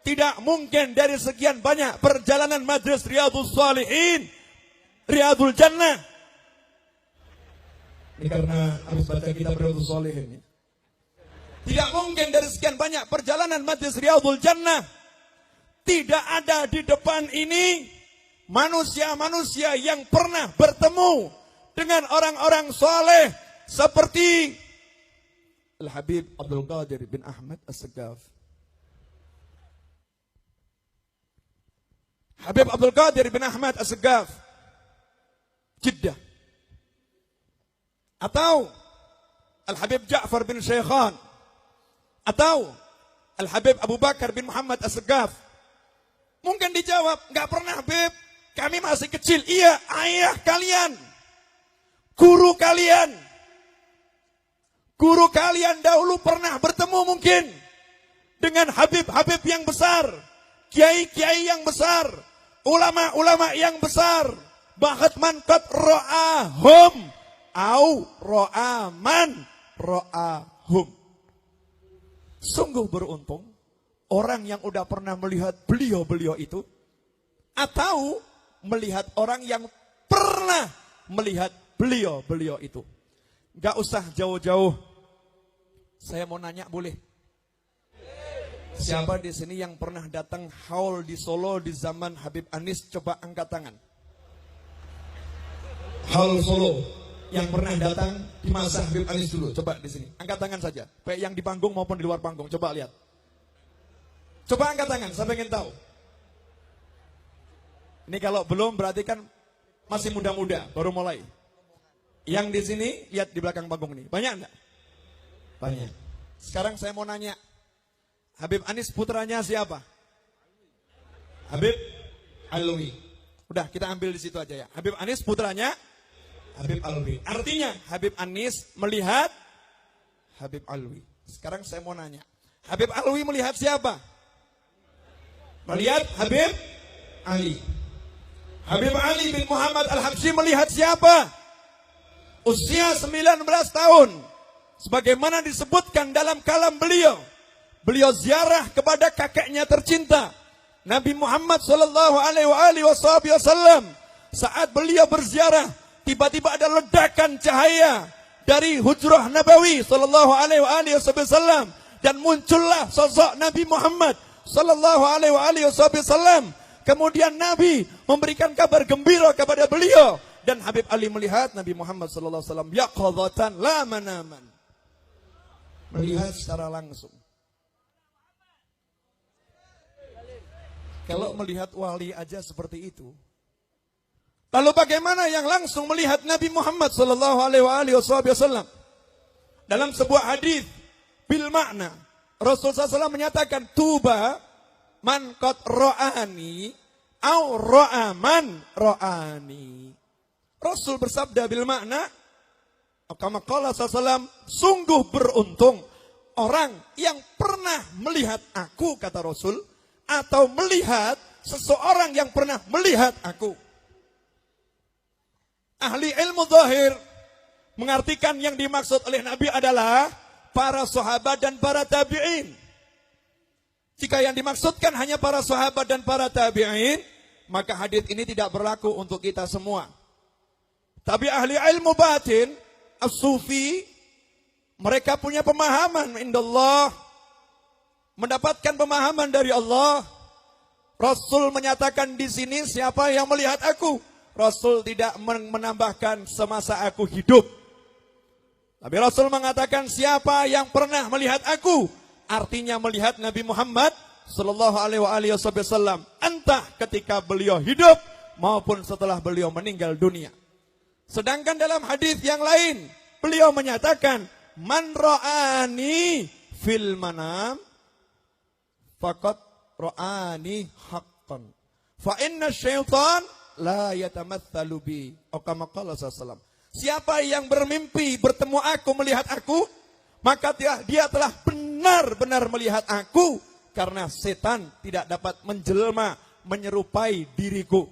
Speaker 1: Tidak mungkin dari sekian banyak perjalanan Majelis Riyadhus Shalihin, Riyadhul Jannah. Ini karena harus baca kitab Riyadhus Shalihin ya. Tidak mungkin dari sekian banyak perjalanan Majelis Riyadhul Jannah, tidak ada di depan ini manusia-manusia yang pernah bertemu dengan orang-orang soleh seperti Al-Habib Abdul Qadir bin Ahmad As-Segaf. Habib Abdul Qadir bin Ahmad As-Segaf, Jeddah. Atau Al-Habib Ja'far bin Syaikhan. Atau Al-Habib Abu Bakar bin Muhammad As-Segaf. Mungkin dijawab, enggak pernah Habib, kami masih kecil. Iya, ayah kalian, guru kalian dahulu pernah bertemu mungkin dengan Habib-Habib yang besar, kiai-kiai yang besar, ulama-ulama yang besar. Bakat man qad ra'ahum au ra'a man ra'ahum. Sungguh beruntung orang yang udah pernah melihat beliau-beliau itu, atau melihat orang yang pernah melihat beliau-beliau itu. Gak usah jauh-jauh. Saya mau nanya boleh? Siapa di sini yang pernah datang haul di Solo di zaman Habib Anis? Coba angkat tangan. Haul Solo yang pernah datang di masa Habib Anis dulu, coba di sini. Angkat tangan saja, baik yang di panggung maupun di luar panggung. Coba lihat. Coba angkat tangan, saya pengen tahu. Ini kalau belum berarti kan masih muda-muda, baru mulai. Yang di sini lihat di belakang panggung ini, banyak enggak? Banyak. Sekarang saya mau nanya, Habib Anis putranya siapa? Habib Alwi. Udah, kita ambil di situ aja ya. Habib Anis putranya Habib Alwi. Artinya Habib Anis melihat Habib Alwi. Sekarang saya mau nanya, Habib Alwi melihat siapa? Melihat Habib Ali. Habib Ali bin Muhammad Al-Habsyi melihat siapa? Usia 19 tahun. Sebagaimana disebutkan dalam kalam beliau. Beliau ziarah kepada kakeknya tercinta. Nabi Muhammad sallallahu alaihi wasallam. Saat beliau berziarah, tiba-tiba ada ledakan cahaya dari hujrah Nabawi sallallahu alaihi wasallam dan muncullah sosok Nabi Muhammad sallallahu alaihi wasallam. Kemudian Nabi memberikan kabar gembira kepada beliau dan Habib Ali melihat Nabi Muhammad sallallahu alaihi wasallam yaqadhatan la manaman. Melihat secara langsung. Kalau melihat wali aja seperti itu, lalu bagaimana yang langsung melihat Nabi Muhammad sallallahu alaihi wasallam? Dalam sebuah hadis bil makna, Rasulullah SAW menyatakan tuba man qad ra'ani au ra'a man ra'ani. Rasul bersabda bil makna, kama qala sallallahu, sungguh beruntung orang yang pernah melihat aku, kata Rasul, atau melihat seseorang yang pernah melihat aku. Ahli ilmu zahir mengartikan yang dimaksud oleh Nabi adalah para sahabat dan para tabi'in. Jika yang dimaksudkan hanya para sahabat dan para tabi'in, maka hadis ini tidak berlaku untuk kita semua. Tapi ahli ilmu batin, as-sufi, mereka punya pemahaman indallah, mendapatkan pemahaman dari Allah. Rasul menyatakan di sini siapa yang melihat aku? Rasul tidak menambahkan semasa aku hidup. Tapi Rasul mengatakan siapa yang pernah melihat aku? Artinya melihat Nabi Muhammad sallallahu alaihi wasallam, entah ketika beliau hidup maupun setelah beliau meninggal dunia. Sedangkan dalam hadis yang lain beliau menyatakan man ra'ani fil manam faqad ra'ani haqqan fa inna syaitan la yatamatsalu bi. Kama qala sallallahu. Siapa yang bermimpi bertemu aku, melihat aku, maka dia telah benar-benar melihat aku, karena setan tidak dapat menjelma menyerupai diriku.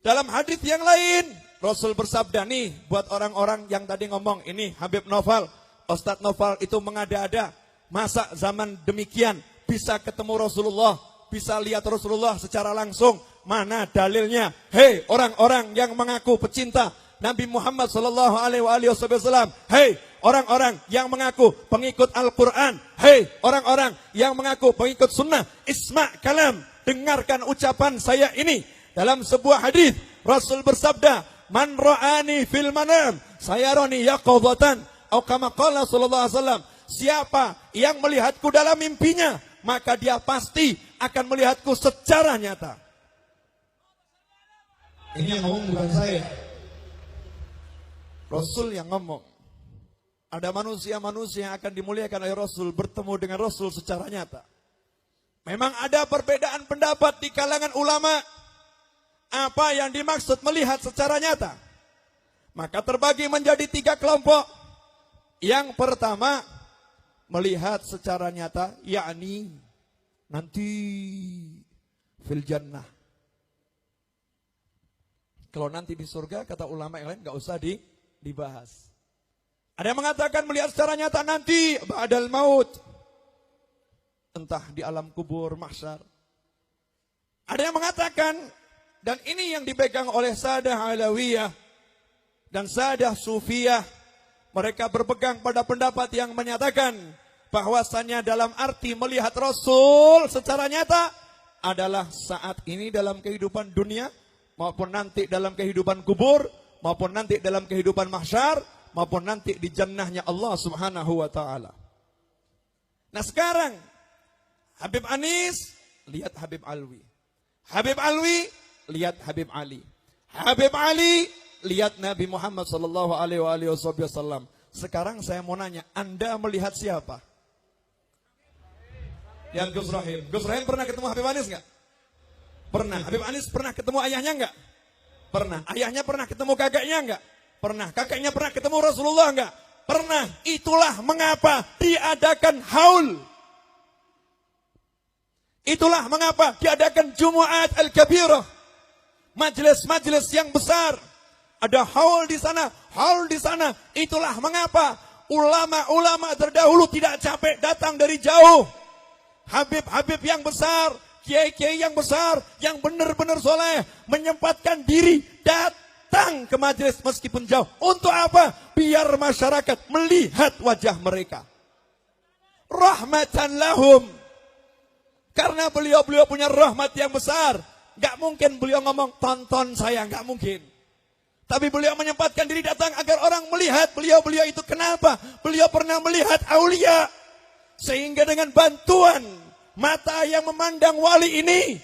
Speaker 1: Dalam hadis yang lain Rasul bersabda nih buat orang-orang yang tadi ngomong ini Habib Noval, Ustadz Noval itu mengada-ada. Masa zaman demikian bisa ketemu Rasulullah, bisa lihat Rasulullah secara langsung? Mana dalilnya? Hei orang-orang yang mengaku pecinta Nabi Muhammad sallallahu alaihi wasallam, hei orang-orang yang mengaku pengikut Al-Quran, hei orang-orang yang mengaku pengikut sunnah, isma' kalam, dengarkan ucapan saya ini. Dalam sebuah hadis Rasul bersabda, man ra'ani fil manam sayarani yaqadhatan, atau kama qala sallallahu alaihi wasallam, siapa yang melihatku dalam mimpinya, maka dia pasti akan melihatku secara nyata. Ini yang ngomong bukan saya, Rasul yang ngomong. Ada manusia-manusia yang akan dimuliakan oleh Rasul, bertemu dengan Rasul secara nyata. Memang ada perbedaan pendapat di kalangan ulama, apa yang dimaksud melihat secara nyata. Maka terbagi menjadi 3 kelompok. Yang pertama, melihat secara nyata, yakni nanti fil jannah. Kalau nanti di surga, kata ulama yang lain, gak usah dibahas. Ada yang mengatakan melihat secara nyata nanti ba'dal maut, entah di alam kubur, mahsyar. Ada yang mengatakan, dan ini yang dipegang oleh Sadah Alawiyah dan Sadah Sufiyah, mereka berpegang pada pendapat yang menyatakan bahwasanya dalam arti melihat Rasul secara nyata adalah saat ini dalam kehidupan dunia, maupun nanti dalam kehidupan kubur, maupun nanti dalam kehidupan mahsyar, maupun nanti di jannahnya Allah Subhanahu wa taala. Nah sekarang Habib Anis lihat Habib Alwi. Habib Alwi lihat Habib Ali. Habib Ali lihat Nabi Muhammad sallallahu alaihi wasallam. Sekarang saya mau nanya, Anda melihat siapa? Yang Gus Rahim. Gus Rahim pernah ketemu Habib Anis enggak? Pernah. Habib Anis pernah ketemu ayahnya enggak? Pernah. Ayahnya pernah ketemu kakeknya enggak? Pernah. Kakeknya pernah ketemu Rasulullah enggak? Pernah. Itulah mengapa diadakan haul. Itulah mengapa diadakan Jumu'at Al-Kabirah. Majelis-majelis yang besar. Ada haul di sana, haul di sana. Itulah mengapa ulama-ulama terdahulu tidak capek datang dari jauh. Habib-habib yang besar, kiai-kiai yang besar, yang benar-benar soleh, menyempatkan diri datang ke majelis meskipun jauh. Untuk apa? Biar masyarakat melihat wajah mereka. Rahmatan lahum. Karena beliau-beliau punya rahmat yang besar. Gak mungkin beliau ngomong, tonton saya, gak mungkin. Tapi beliau menyempatkan diri datang agar orang melihat beliau-beliau itu. Kenapa? Beliau pernah melihat aulia. Sehingga dengan bantuan mata yang memandang wali ini,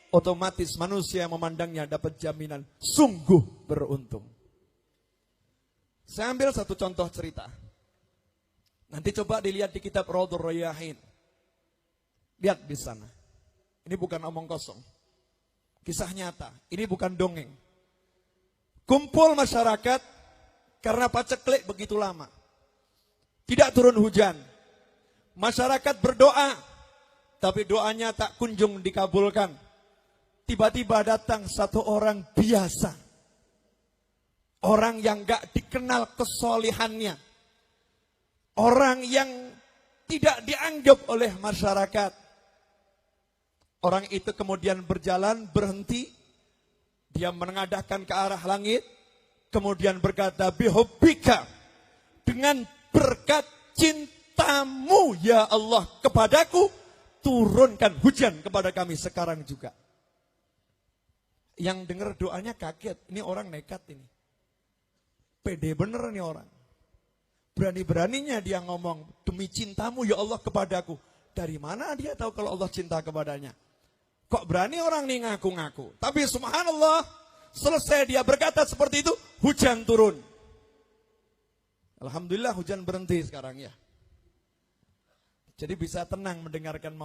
Speaker 1: otomatis manusia yang memandangnya dapat jaminan sungguh beruntung. Saya ambil satu contoh cerita. Nanti coba dilihat di kitab Raudhur Rayyahin. Lihat di sana. Ini bukan omong kosong. Kisah nyata. Ini bukan dongeng. Kumpul masyarakat karena paceklik begitu lama. Tidak turun hujan. Masyarakat berdoa, tapi doanya tak kunjung dikabulkan. Tiba-tiba datang satu orang biasa. Orang yang gak dikenal kesolihannya. Orang yang tidak dianggap oleh masyarakat. Orang itu kemudian berjalan, berhenti. Dia menengadahkan ke arah langit. Kemudian berkata, bihubbika. Dengan berkat cintamu ya Allah kepadaku. Turunkan hujan kepada kami sekarang juga. Yang dengar doanya kaget. Ini orang nekat ini. Pede bener nih orang. Berani-beraninya dia ngomong, demi cintamu ya Allah kepadaku. Dari mana dia tahu kalau Allah cinta kepadanya? Kok berani orang nih ngaku-ngaku? Tapi subhanallah, selesai dia berkata seperti itu, hujan turun. Alhamdulillah hujan berhenti sekarang ya. Jadi bisa tenang mendengarkan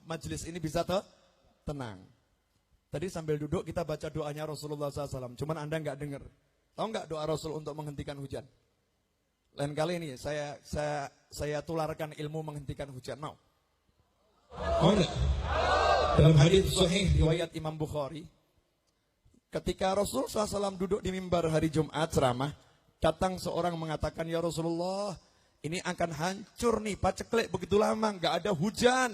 Speaker 1: majelis ini, bisa tenang. Tadi sambil duduk kita baca doanya Rasulullah SAW. Cuman Anda nggak dengar. Tahu nggak doa Rasul untuk menghentikan hujan? Lain kali ini saya tularkan ilmu menghentikan hujan. Mau? Oh enggak? Dalam hadits sahih riwayat Imam Bukhari, ketika Rasul SAW duduk di mimbar hari Jumat ceramah, datang seorang mengatakan, ya Rasulullah, ini akan hancur nih, paceklik begitu lama, nggak ada hujan.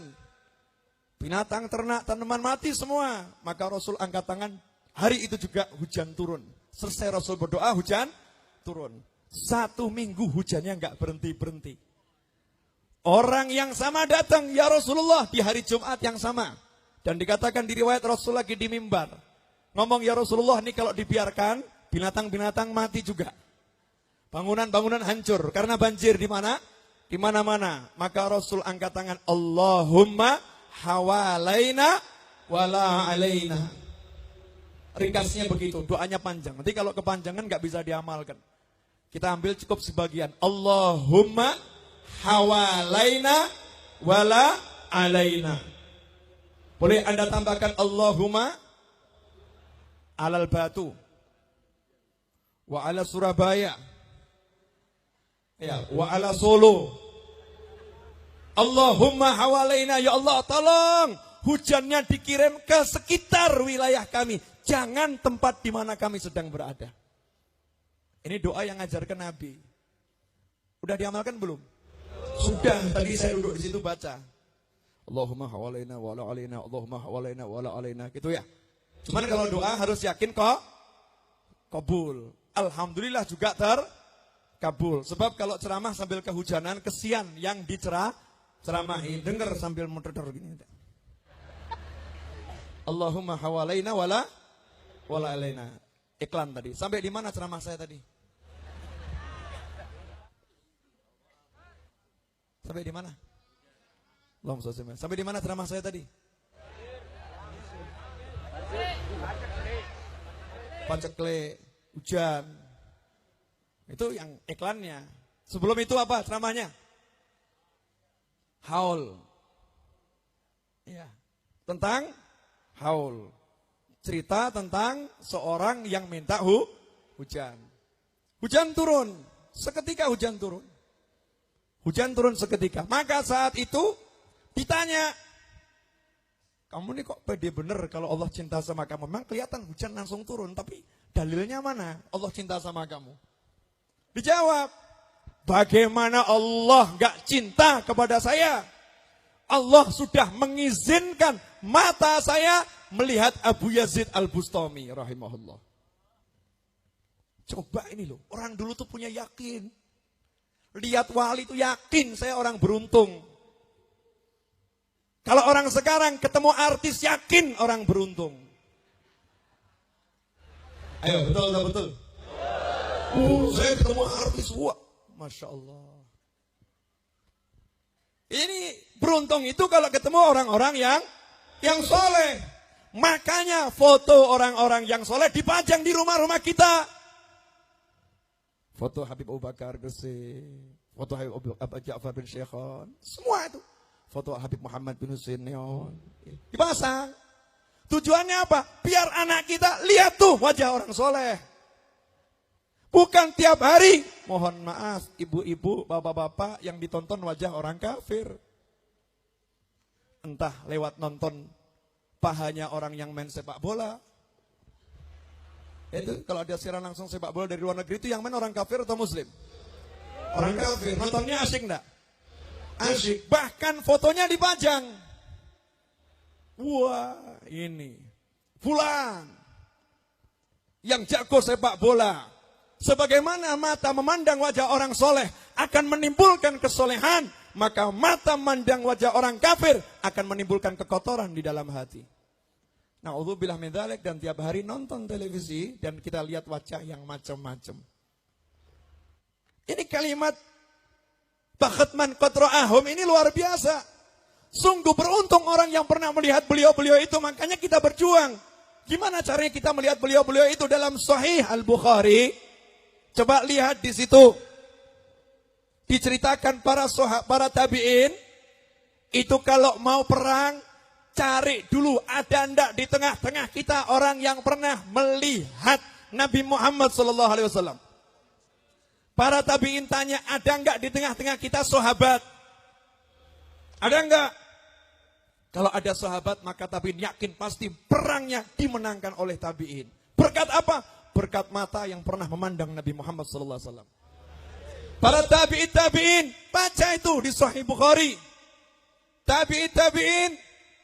Speaker 1: Binatang, ternak, tanaman mati semua. Maka Rasul angkat tangan, hari itu juga hujan turun. Selesai Rasul berdoa, hujan turun. 1 minggu hujannya nggak berhenti-berhenti. Orang yang sama datang, ya Rasulullah, di hari Jumat yang sama. Dan dikatakan di riwayat Rasul lagi di mimbar. Ngomong, ya Rasulullah, ini kalau dibiarkan, binatang-binatang mati juga. Bangunan-bangunan hancur. Karena banjir di mana? Di mana-mana. Maka Rasul angkat tangan, Allahumma hawalaina wala alaina. Ringkasnya begitu, doanya panjang. Nanti kalau kepanjangan nggak bisa diamalkan. Kita ambil cukup sebagian. Allahumma hawalaina wala alaina. Boleh Anda tambahkan Allahumma alal Batu wa ala Surabaya, ya, wa ala Solo. Allahumma hawalaina, ya Allah tolong hujannya dikirim ke sekitar wilayah kami, jangan tempat di mana kami sedang berada. Ini doa yang ngajarkan Nabi. Udah diamalkan belum? Sudah, tadi saya duduk di situ baca. Allahumma hawalaina wa la alaina, Allahumma hawalaina wa la alaina, gitu ya. Cuman kalau doa harus yakin kok kabul. Alhamdulillah juga terkabul. Sebab kalau ceramah sambil kehujanan, kesian yang diceramahi. Dengar sambil muter-muter gini. Allahumma hawalaina wa la alaina. Iklan tadi. Sampai di mana ceramah saya tadi? Sampai di mana? Sampai di mana ceramah saya tadi? Paceklik, hujan. Itu yang iklannya. Sebelum itu apa ceramahnya? Haul. Ya. Tentang haul. Cerita tentang seorang yang minta hujan. Hujan turun. Seketika hujan turun. Hujan turun seketika. Maka saat itu ditanya, kamu nih kok pede bener kalau Allah cinta sama kamu. Memang kelihatan hujan langsung turun, tapi dalilnya mana Allah cinta sama kamu? Dijawab, bagaimana Allah gak cinta kepada saya? Allah sudah mengizinkan mata saya melihat Abu Yazid Al-Bustami rahimahullah. Coba ini loh, orang dulu tuh punya yakin. Lihat wali itu yakin saya orang beruntung. Kalau orang sekarang ketemu artis yakin orang beruntung. Ayo betul. Saya ketemu artis, wah, Masya Allah. Ini beruntung itu kalau ketemu orang-orang yang soleh. Makanya foto orang-orang yang soleh dipajang di rumah-rumah kita. Foto Habib Abu Bakar Gresik, foto Habib Abu Ja'far bin Syekhon, semua itu. Foto Habib Muhammad bin Husain Neon, dipasang. Tujuannya apa? Biar anak kita lihat tuh wajah orang soleh. Bukan tiap hari, mohon maaf, ibu-ibu, bapak-bapak yang ditonton wajah orang kafir. Entah lewat nonton pahanya orang yang main sepak bola. Itu kalau ada siaran langsung sepak bola dari luar negeri itu yang main orang kafir atau muslim? Orang kafir. Nontonnya asik enggak? Asik. Bahkan fotonya dipajang. Wah, ini fulan yang jago sepak bola. Sebagaimana mata memandang wajah orang soleh akan menimbulkan kesolehan, maka mata memandang wajah orang kafir akan menimbulkan kekotoran di dalam hati. Na'udzubillah min dzalik, dan tiap hari nonton televisi dan kita lihat wajah yang macam-macam. Ini kalimat Bakhat man qad ra'ahum ini luar biasa. Sungguh beruntung orang yang pernah melihat beliau-beliau itu, makanya kita berjuang. Gimana caranya kita melihat beliau-beliau itu dalam Sahih Al-Bukhari? Coba lihat di situ. Diceritakan para tabi'in itu kalau mau perang, cari dulu ada ndak di tengah-tengah kita orang yang pernah melihat Nabi Muhammad SAW. Para tabi'in tanya, ada nggak di tengah-tengah kita sahabat? Ada nggak? Kalau ada sahabat, maka tabi'in yakin pasti perangnya dimenangkan oleh tabi'in. Berkat apa? Berkat mata yang pernah memandang Nabi Muhammad SAW. Para tabi'in, baca itu di Sahih Bukhari. Tabi'in,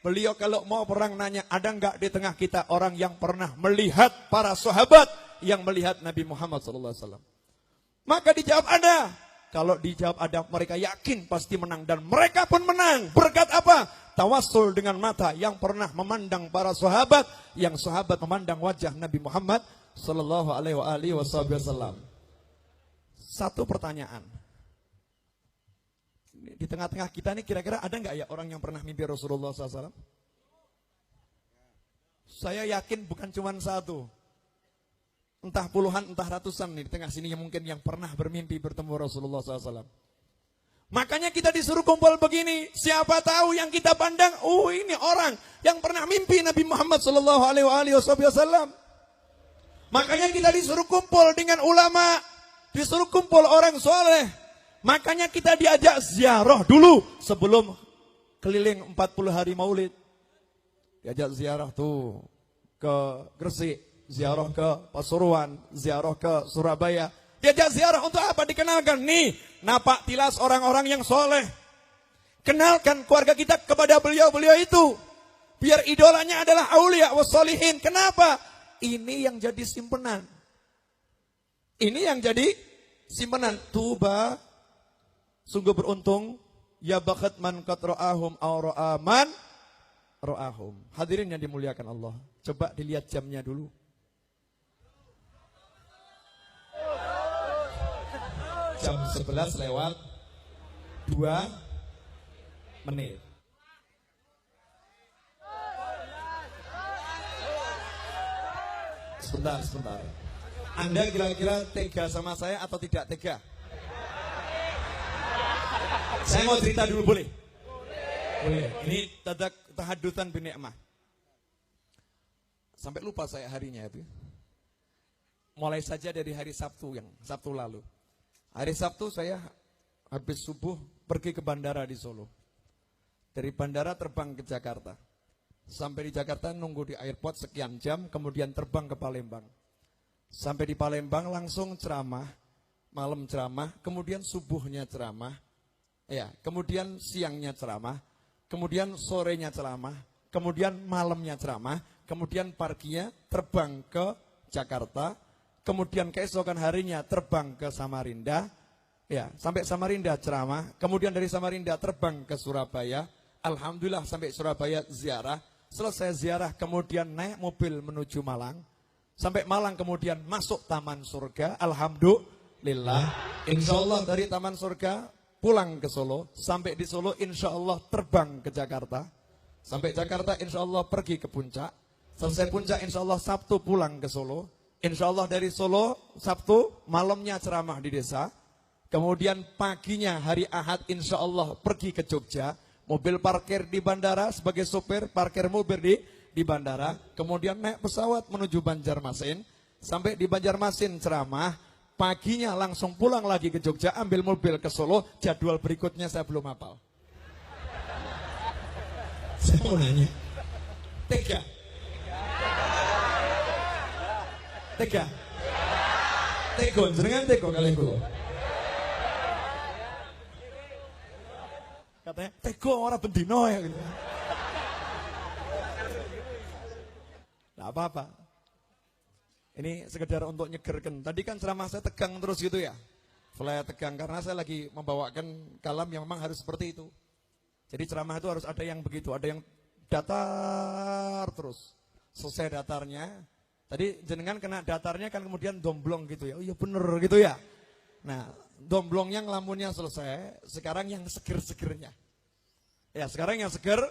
Speaker 1: beliau kalau mau perang nanya, ada nggak di tengah kita orang yang pernah melihat para sahabat yang melihat Nabi Muhammad SAW? Maka dijawab ada. Kalau dijawab ada, mereka yakin pasti menang. Dan mereka pun menang. Berkat apa? Tawassul dengan mata yang pernah memandang para sahabat. Yang sahabat memandang wajah Nabi Muhammad Sallallahu alaihi wasallam. Satu pertanyaan. Di tengah-tengah kita ini kira-kira ada nggak ya orang yang pernah mimpi Rasulullah SAW? Saya yakin bukan cuma satu. Entah puluhan, entah ratusan nih di tengah sini yang mungkin yang pernah bermimpi bertemu Rasulullah SAW. Makanya kita disuruh kumpul begini. Siapa tahu yang kita pandang, oh ini orang yang pernah mimpi Nabi Muhammad Sallallahu alaihi wasallam. Makanya kita disuruh kumpul dengan ulama, disuruh kumpul orang soleh. Makanya kita diajak ziarah dulu sebelum keliling 40 hari maulid. Diajak ziarah tuh ke Gresik, ziarah ke Pasuruan, ziarah ke Surabaya. Diajak ziarah untuk apa? Dikenalkan nih, napak tilas orang-orang yang soleh. Kenalkan keluarga kita kepada beliau-beliau itu. Biar idolanya adalah aulia wassalihin. Kenapa? Ini yang jadi simpenan. Ini yang jadi simpenan. Tuba, sungguh beruntung. Ya bakhat man qad ra'ahum aw ra'a man ra'ahum. Hadirin yang dimuliakan Allah. Coba dilihat jamnya dulu. Jam 11 lewat 2 menit. Sebentar. Anda kira-kira tega sama saya atau tidak tega? Saya mau cerita dulu, boleh? Boleh. Ini tahadutan bin ni'mah. Sampai lupa saya harinya itu. Mulai saja dari hari Sabtu lalu. Hari Sabtu saya habis subuh pergi ke bandara di Solo. Dari bandara terbang ke Jakarta. Sampai di Jakarta nunggu di airport sekian jam, kemudian terbang ke Palembang. Sampai di Palembang langsung ceramah, malam ceramah, kemudian subuhnya ceramah, ya, kemudian siangnya ceramah, kemudian sorenya ceramah, kemudian malamnya ceramah, kemudian paginya terbang ke Jakarta, kemudian keesokan harinya terbang ke Samarinda, ya, sampai Samarinda ceramah, kemudian dari Samarinda terbang ke Surabaya, alhamdulillah sampai Surabaya ziarah, selesai ziarah kemudian naik mobil menuju Malang, sampai Malang kemudian masuk Taman Surga, alhamdulillah, insya Allah dari Taman Surga pulang ke Solo, sampai di Solo insya Allah terbang ke Jakarta, sampai Jakarta insya Allah pergi ke Puncak, selesai Puncak insya Allah Sabtu pulang ke Solo, insya Allah dari Solo Sabtu malamnya ceramah di desa, kemudian paginya hari Ahad insya Allah pergi ke Jogja, mobil parkir di bandara sebagai sopir, parkir mobil di bandara, kemudian naik pesawat menuju Banjarmasin, sampai di Banjarmasin ceramah, paginya langsung pulang lagi ke Jogja, ambil mobil ke Solo, jadwal berikutnya saya belum hafal. Saya mau nanya, tega? Tego, jenengan tego kali kula. Katanya, tego orang bendino ya gitu. Nah apa-apa. Ini sekedar untuk nyegerkan. Tadi kan ceramah saya tegang terus gitu ya. Saya tegang karena saya lagi membawakan kalam yang memang harus seperti itu. Jadi ceramah itu harus ada yang begitu. Ada yang datar terus. Selesai datarnya. Tadi jenengan kena datarnya kan kemudian domblong gitu ya. Oh iya bener gitu ya. Nah, domblongnya ngelamunnya selesai, sekarang yang seger-segernya. Ya, sekarang yang seger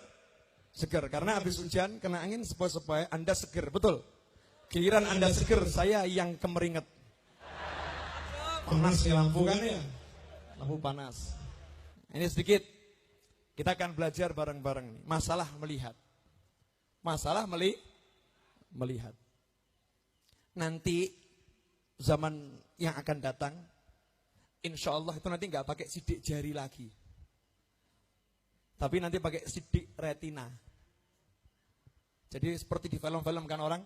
Speaker 1: karena habis hujan kena angin sepoi-sepoi, Anda seger, betul. Giliran Anda seger, saya yang kemeringet. Panas ya lampu kan ya? Lampu panas. Ini sedikit kita akan belajar bareng-bareng nih. Masalah melihat. Masalah melihat. Nanti zaman yang akan datang, insya Allah itu nanti nggak pakai sidik jari lagi, tapi nanti pakai sidik retina. Jadi seperti di film-film kan orang,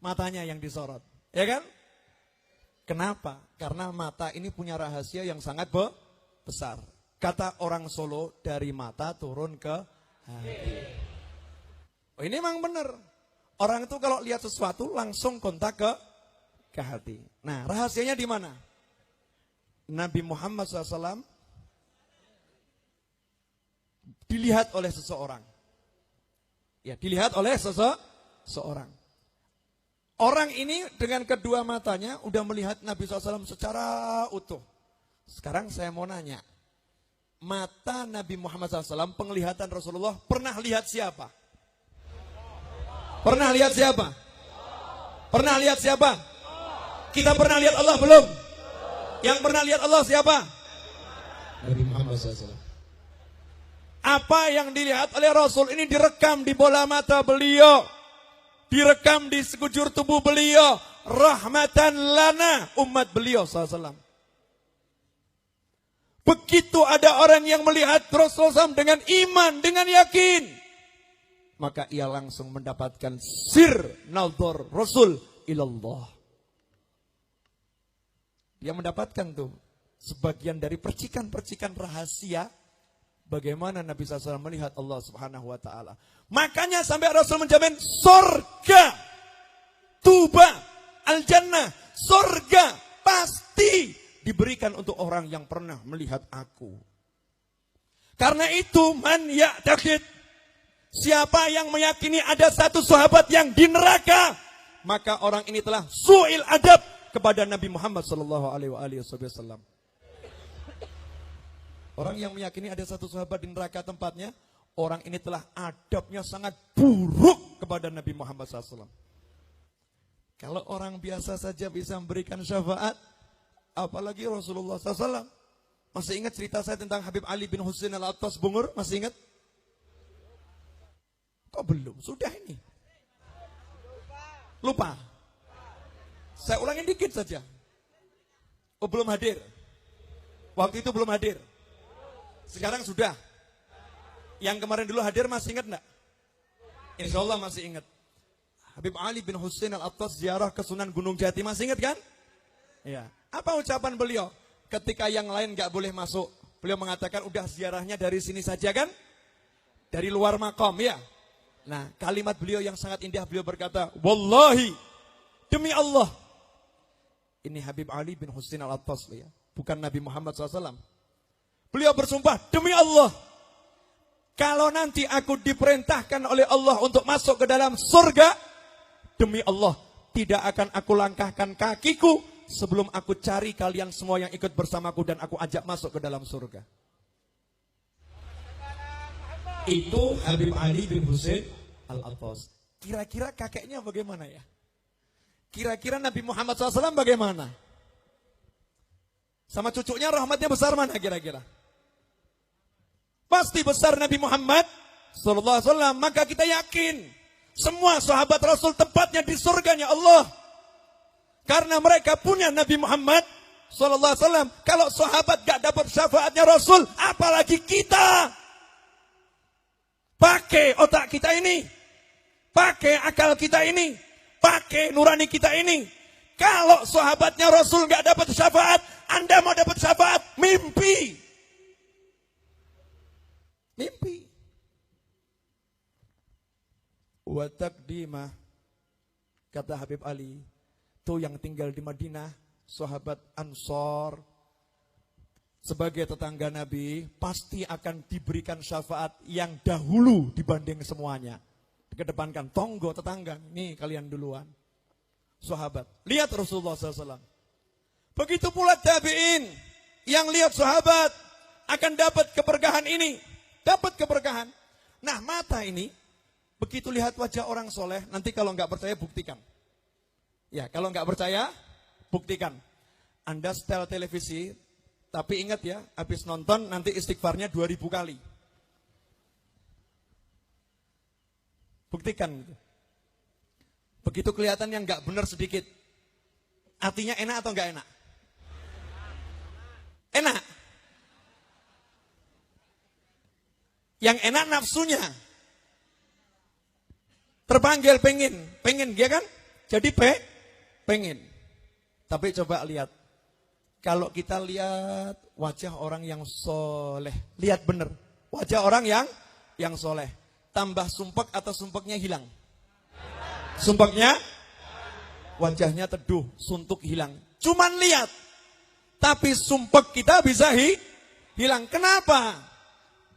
Speaker 1: matanya yang disorot, ya kan? Kenapa? Karena mata ini punya rahasia yang sangat besar. Kata orang Solo, dari mata turun ke hati. Oh, ini memang benar. Orang itu kalau lihat sesuatu langsung kontak ke hati. Nah, rahasianya di mana? Nabi Muhammad SAW dilihat oleh seseorang. Ya, dilihat oleh seseorang. Orang ini dengan kedua matanya udah melihat Nabi SAW secara utuh. Sekarang saya mau nanya, mata Nabi Muhammad SAW, penglihatan Rasulullah, pernah lihat siapa? Pernah lihat siapa? Pernah lihat siapa? Kita pernah lihat Allah belum? Yang pernah lihat Allah siapa? Nabi Muhammad SAW. Apa yang dilihat oleh Rasul ini direkam di bola mata beliau, direkam di sekujur tubuh beliau, rahmatan lana, umat beliau SAW. Begitu ada orang yang melihat Rasulullah SAW dengan iman, dengan yakin, maka ia langsung mendapatkan sir nadhar Rasul ilallah. Dia mendapatkan tuh sebagian dari percikan-percikan rahasia bagaimana Nabi SAW melihat Allah Subhanahu wa taala. Makanya sampai Rasul menjamin surga, tuba, al-jannah, surga pasti diberikan untuk orang yang pernah melihat aku. Karena itu man ya'taqid, siapa yang meyakini ada satu sahabat yang di neraka, maka orang ini telah su'il adab kepada Nabi Muhammad SAW. Orang yang meyakini ada satu sahabat di neraka tempatnya, orang ini telah adabnya sangat buruk kepada Nabi Muhammad SAW. Kalau orang biasa saja bisa memberikan syafaat, apalagi Rasulullah SAW. Masih ingat cerita saya tentang Habib Ali bin Husain al-Attas Bungur? Masih ingat? Kok belum? Sudah ini. Lupa. Saya ulangin dikit saja. Oh, belum hadir. Waktu itu belum hadir. Sekarang sudah. Yang kemarin dulu hadir masih ingat enggak? Insya Allah masih ingat. Habib Ali bin Husain Al-Attas ziarah ke Sunan Gunung Jati, masih ingat kan? Ya. Apa ucapan beliau? Ketika yang lain enggak boleh masuk, beliau mengatakan udah ziarahnya dari sini saja kan? Dari luar makom ya. Nah, kalimat beliau yang sangat indah, beliau berkata, wallahi, demi Allah. Ini Habib Ali bin Husain Al-Attas ya, bukan Nabi Muhammad SAW. Beliau bersumpah, demi Allah, kalau nanti aku diperintahkan oleh Allah untuk masuk ke dalam surga, demi Allah, tidak akan aku langkahkan kakiku sebelum aku cari kalian semua yang ikut bersamaku dan aku ajak masuk ke dalam surga. Itu Habib Ali bin Husain Al-Attas. Kira-kira kakeknya bagaimana ya? Kira-kira Nabi Muhammad SAW bagaimana? Sama cucunya rahmatnya besar mana kira-kira? Pasti besar Nabi Muhammad SAW. Maka kita yakin semua sahabat Rasul tempatnya di surganya Allah. Karena mereka punya Nabi Muhammad SAW. Kalau sahabat gak dapat syafaatnya Rasul, apalagi kita. Pakai otak kita ini, pakai akal kita ini, pakai nurani kita ini. Kalau sahabatnya Rasul gak dapat syafaat, Anda mau dapat syafaat, mimpi. Mimpi. Wa taqdimah, kata Habib Ali, itu yang tinggal di Madinah, sahabat Ansor, sebagai tetangga Nabi, pasti akan diberikan syafaat yang dahulu dibanding semuanya. Dikedepankan, tonggo tetangga, nih kalian duluan. Sahabat, lihat Rasulullah SAW. Begitu pula tabi'in, yang lihat sahabat, akan dapat keberkahan ini. Dapat keberkahan. Nah, mata ini, begitu lihat wajah orang soleh, nanti kalau nggak percaya buktikan. Ya, kalau nggak percaya, buktikan. Anda setel televisi, tapi ingat ya, habis nonton nanti istighfarnya 2000 kali. Buktikan. Begitu kelihatan yang nggak benar sedikit, artinya enak atau nggak enak? Enak. Yang enak nafsunya. Terpanggil pengen dia kan? Jadi pengen. Tapi coba lihat. Kalau kita lihat wajah orang yang soleh. Lihat bener. Wajah orang yang soleh. Tambah sumpek atau sumpeknya hilang? Sumpeknya? Wajahnya teduh, suntuk hilang. Cuman lihat. Tapi sumpek kita bisa hilang. Kenapa?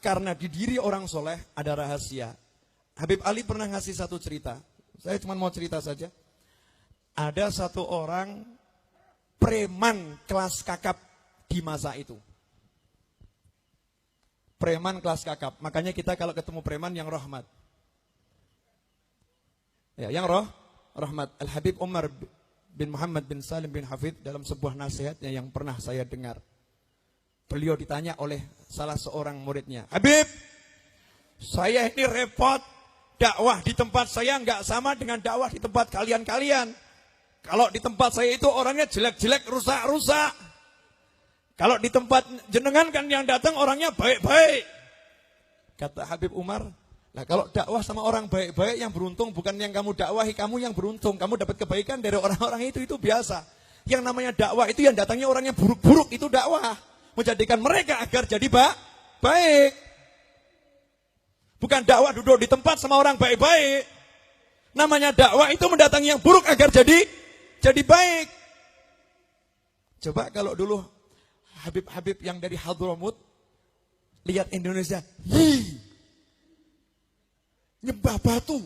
Speaker 1: Karena di diri orang soleh ada rahasia. Habib Ali pernah ngasih satu cerita. Saya cuma mau cerita saja. Ada satu orang preman kelas kakap di masa itu. Preman kelas kakap. Makanya kita kalau ketemu preman yang rahmat. Ya, yang rahmat. Al-Habib Umar bin Muhammad bin Salim bin Hafid dalam sebuah nasihatnya yang pernah saya dengar. Beliau ditanya oleh salah seorang muridnya, Habib, saya ini repot, dakwah di tempat saya nggak sama dengan dakwah di tempat kalian-kalian. Kalau di tempat saya itu orangnya jelek-jelek, rusak-rusak. Kalau di tempat jenengan kan yang datang orangnya baik-baik. Kata Habib Umar, nah kalau dakwah sama orang baik-baik yang beruntung bukan yang kamu dakwahi, kamu yang beruntung. Kamu dapat kebaikan dari orang-orang itu biasa. Yang namanya dakwah itu yang datangnya orang yang buruk-buruk, itu dakwah. Menjadikan mereka agar jadi baik. Bukan dakwah duduk di tempat sama orang baik-baik. Namanya dakwah itu mendatangi yang buruk agar jadi baik. Coba kalau dulu Habib-habib yang dari Hadramut lihat Indonesia, nyembah batu,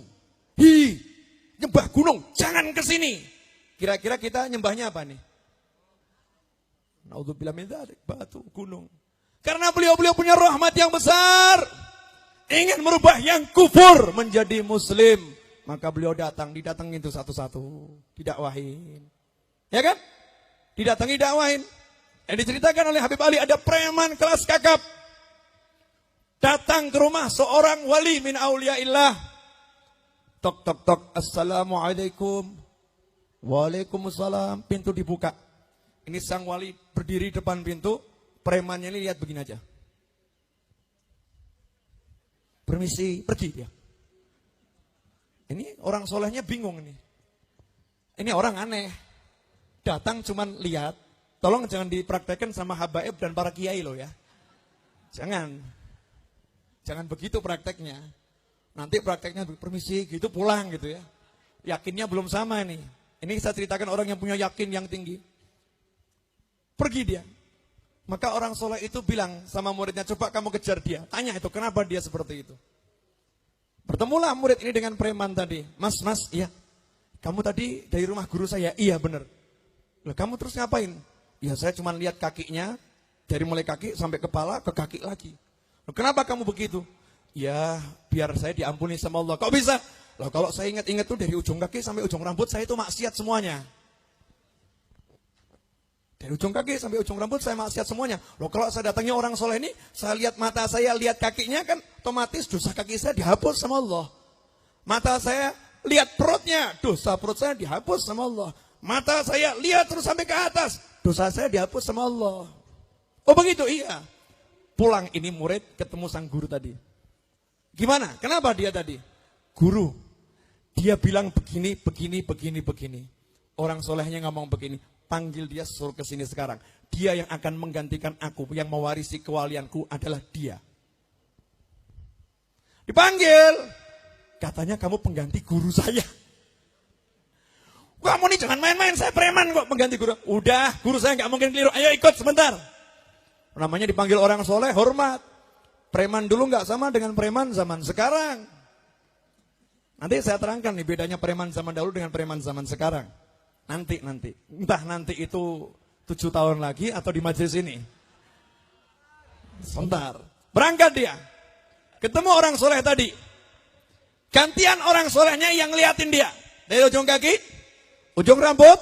Speaker 1: nyembah gunung, jangan ke sini. Kira-kira kita nyembahnya apa nih? Naudzubillah min dzalik, batu, gunung. Karena beliau-beliau punya rahmat yang besar. Ingin merubah yang kufur menjadi muslim. Maka beliau didatangin itu satu-satu. Didakwahin. Ya kan? Didatangi, dakwahin. Yang diceritakan oleh Habib Ali, ada preman kelas kakap. Datang ke rumah seorang wali min auliyaillah. Tok, tok, tok. Assalamualaikum. Waalaikumsalam. Pintu dibuka. Ini sang wali berdiri depan pintu, premannya ini lihat begini aja. Permisi, pergi dia. Ini orang solehnya bingung nih. Ini orang aneh. Datang cuman lihat. Tolong jangan dipraktekkan sama habaib dan para kiai loh ya. Jangan. Jangan begitu prakteknya. Nanti prakteknya permisi gitu pulang gitu ya. Yakinnya belum sama nih. Ini saya ceritakan orang yang punya yakin yang tinggi. Pergi dia. Maka orang soleh itu bilang sama muridnya, coba kamu kejar dia. Tanya itu, kenapa dia seperti itu. Bertemulah murid ini dengan preman tadi. Mas, iya. Kamu tadi dari rumah guru saya? Iya benar. Lah kamu terus ngapain? Ya saya cuma lihat kakinya, dari mulai kaki sampai kepala ke kaki lagi. Loh, kenapa kamu begitu? Ya biar saya diampuni sama Allah. Kok bisa? Loh kalau saya ingat-ingat tuh dari ujung kaki sampai ujung rambut saya itu maksiat semuanya. Dari ujung kaki sampai ujung rambut saya maksiat semuanya. Loh kalau saya datangnya orang soleh ini, saya lihat mata saya, lihat kakinya kan otomatis dosa kaki saya dihapus sama Allah. Mata saya lihat perutnya, dosa perut saya dihapus sama Allah. Mata saya lihat terus sampai ke atas, dosa saya dihapus sama Allah. Oh begitu, iya. Pulang ini murid ketemu sang guru tadi. Gimana? Kenapa dia tadi? Guru, dia bilang begini. Orang solehnya ngomong begini. Panggil dia, suruh ke sini sekarang. Dia yang akan menggantikan aku, yang mewarisi kewalianku adalah dia. Dipanggil. Katanya kamu pengganti guru saya. Kamu nih jangan main-main, saya preman kok pengganti guru. Udah, guru saya nggak mungkin keliru. Ayo ikut sebentar. Namanya dipanggil orang soleh, hormat. Preman dulu nggak sama dengan preman zaman sekarang. Nanti saya terangkan nih bedanya preman zaman dahulu dengan preman zaman sekarang. Nanti. Entah nanti itu 7 tahun lagi atau di majelis ini. Sebentar. Berangkat dia. Ketemu orang soleh tadi. Gantian orang solehnya yang liatin dia. Dari ujung kaki, ujung rambut,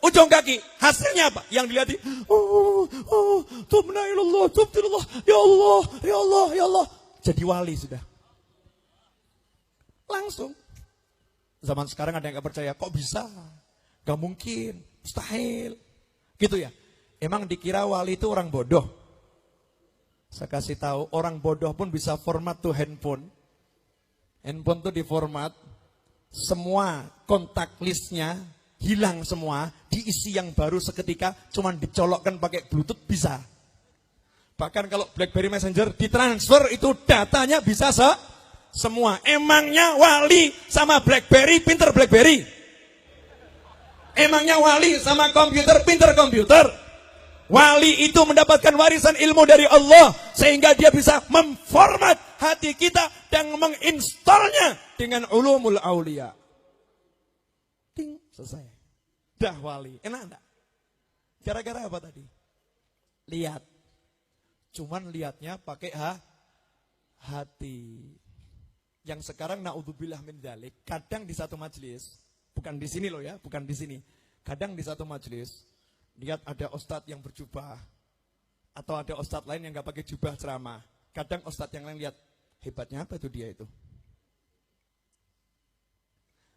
Speaker 1: ujung kaki. Hasilnya apa? Yang dilihatin. Tubna ilallah, tubtillah. Ya Allah. Jadi wali sudah. Langsung. Zaman sekarang ada yang gak percaya. Kok bisa? Gak mungkin, mustahil. Gitu ya. Emang dikira wali itu orang bodoh. Saya kasih tahu, orang bodoh pun bisa format tuh handphone. Handphone tuh diformat, semua kontak listnya hilang semua, diisi yang baru seketika, cuman dicolokkan pakai Bluetooth bisa. Bahkan kalau BlackBerry Messenger ditransfer itu datanya bisa semua. Emangnya wali sama BlackBerry pinter BlackBerry? Emangnya wali sama komputer pinter komputer? Wali itu mendapatkan warisan ilmu dari Allah sehingga dia bisa memformat hati kita dan menginstalnya dengan ulumul aulia. Ting, selesai. Dah wali. Enak enggak? Gara-gara apa tadi? Lihat. Cuman lihatnya pakai hati. Yang sekarang naudzubillah min dzalik, kadang di satu majelis, bukan di sini loh ya, bukan di sini. Kadang di satu majelis, lihat ada ustadz yang berjubah, atau ada ustadz lain yang gak pakai jubah ceramah. Kadang ustadz yang lain lihat, hebatnya apa itu dia itu?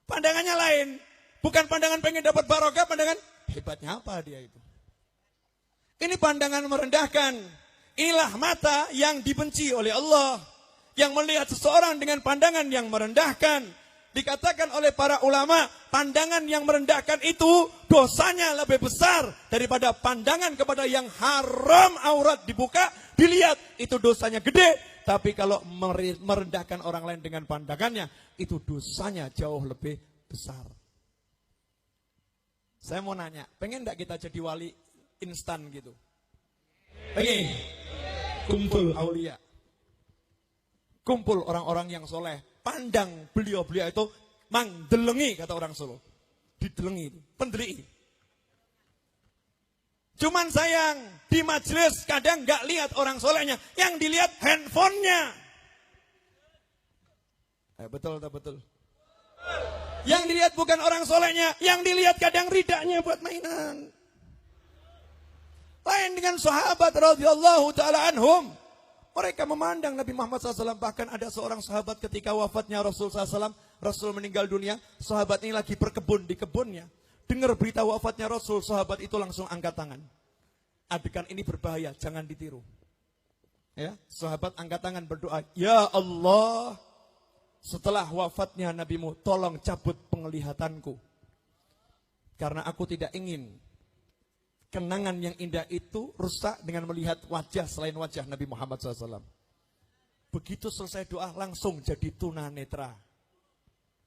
Speaker 1: Pandangannya lain, bukan pandangan pengen dapat barokah, pandangan hebatnya apa dia itu? Ini pandangan merendahkan. Inilah mata yang dibenci oleh Allah, yang melihat seseorang dengan pandangan yang merendahkan. Dikatakan oleh para ulama, pandangan yang merendahkan itu dosanya lebih besar daripada pandangan kepada yang haram aurat dibuka, dilihat, itu dosanya gede. Tapi kalau merendahkan orang lain dengan pandangannya, itu dosanya jauh lebih besar. Saya mau nanya, pengen enggak kita jadi wali instan gitu? Pengen? Kumpul aulia. Kumpul orang-orang yang soleh. Pandang beliau-beliau itu mangdelengi, kata orang Solo. Didelengi itu, pendeli. Cuman sayang, di majelis kadang gak lihat orang solehnya, yang dilihat handphonenya. Betul. Yang dilihat bukan orang solehnya, yang dilihat kadang ridaknya buat mainan. Lain dengan sahabat radhiyallahu ta'ala anhum. Mereka memandang Nabi Muhammad SAW. Bahkan ada seorang sahabat ketika wafatnya Rasul SAW, Rasul meninggal dunia, sahabat ini lagi berkebun di kebunnya. Dengar berita wafatnya Rasul, sahabat itu langsung angkat tangan. Adegan ini berbahaya, jangan ditiru. Ya, sahabat angkat tangan berdoa, ya Allah, setelah wafatnya Nabimu, tolong cabut penglihatanku. Karena aku tidak ingin kenangan yang indah itu rusak dengan melihat wajah selain wajah Nabi Muhammad SAW. Begitu selesai doa langsung jadi tunanetra.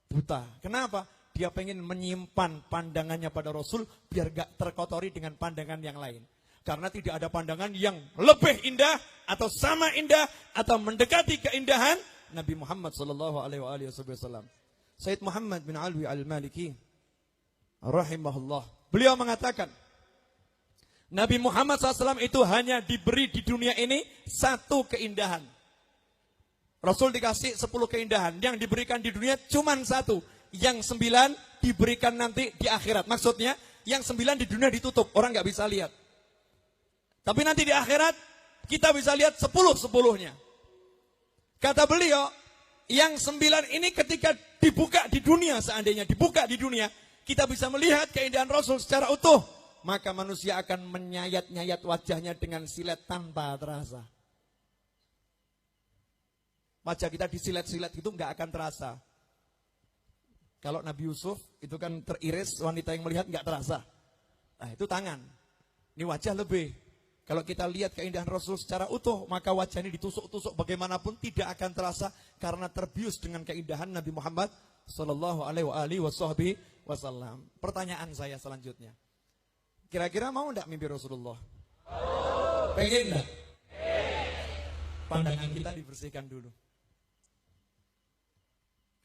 Speaker 1: Buta. Kenapa? Dia pengen menyimpan pandangannya pada Rasul biar gak terkotori dengan pandangan yang lain. Karena tidak ada pandangan yang lebih indah atau sama indah atau mendekati keindahan Nabi Muhammad SAW. Sayyid Muhammad bin Alwi al-Maliki rahimahullah. Beliau mengatakan, Nabi Muhammad SAW itu hanya diberi di dunia ini satu keindahan. Rasul dikasih 10 keindahan. Yang diberikan di dunia cuma satu. Yang 9 diberikan nanti di akhirat. Maksudnya yang 9 di dunia ditutup. Orang gak bisa lihat. Tapi nanti di akhirat kita bisa lihat 10-10-nya. Kata beliau, yang 9 ini ketika dibuka di dunia, seandainya dibuka di dunia, kita bisa melihat keindahan Rasul secara utuh. Maka manusia akan menyayat-nyayat wajahnya dengan silet tanpa terasa. Wajah kita disilet-silet itu nggak akan terasa. Kalau Nabi Yusuf itu kan teriris, wanita yang melihat nggak terasa. Nah itu tangan. Ini wajah lebih. Kalau kita lihat keindahan Rasul secara utuh, maka wajah ini ditusuk-tusuk bagaimanapun tidak akan terasa karena terbius dengan keindahan Nabi Muhammad Sallallahu Alaihi Wasallam. Pertanyaan saya selanjutnya. Kira-kira mau enggak mimpi Rasulullah? Pengen enggak? Pandangan kita dibersihkan dulu.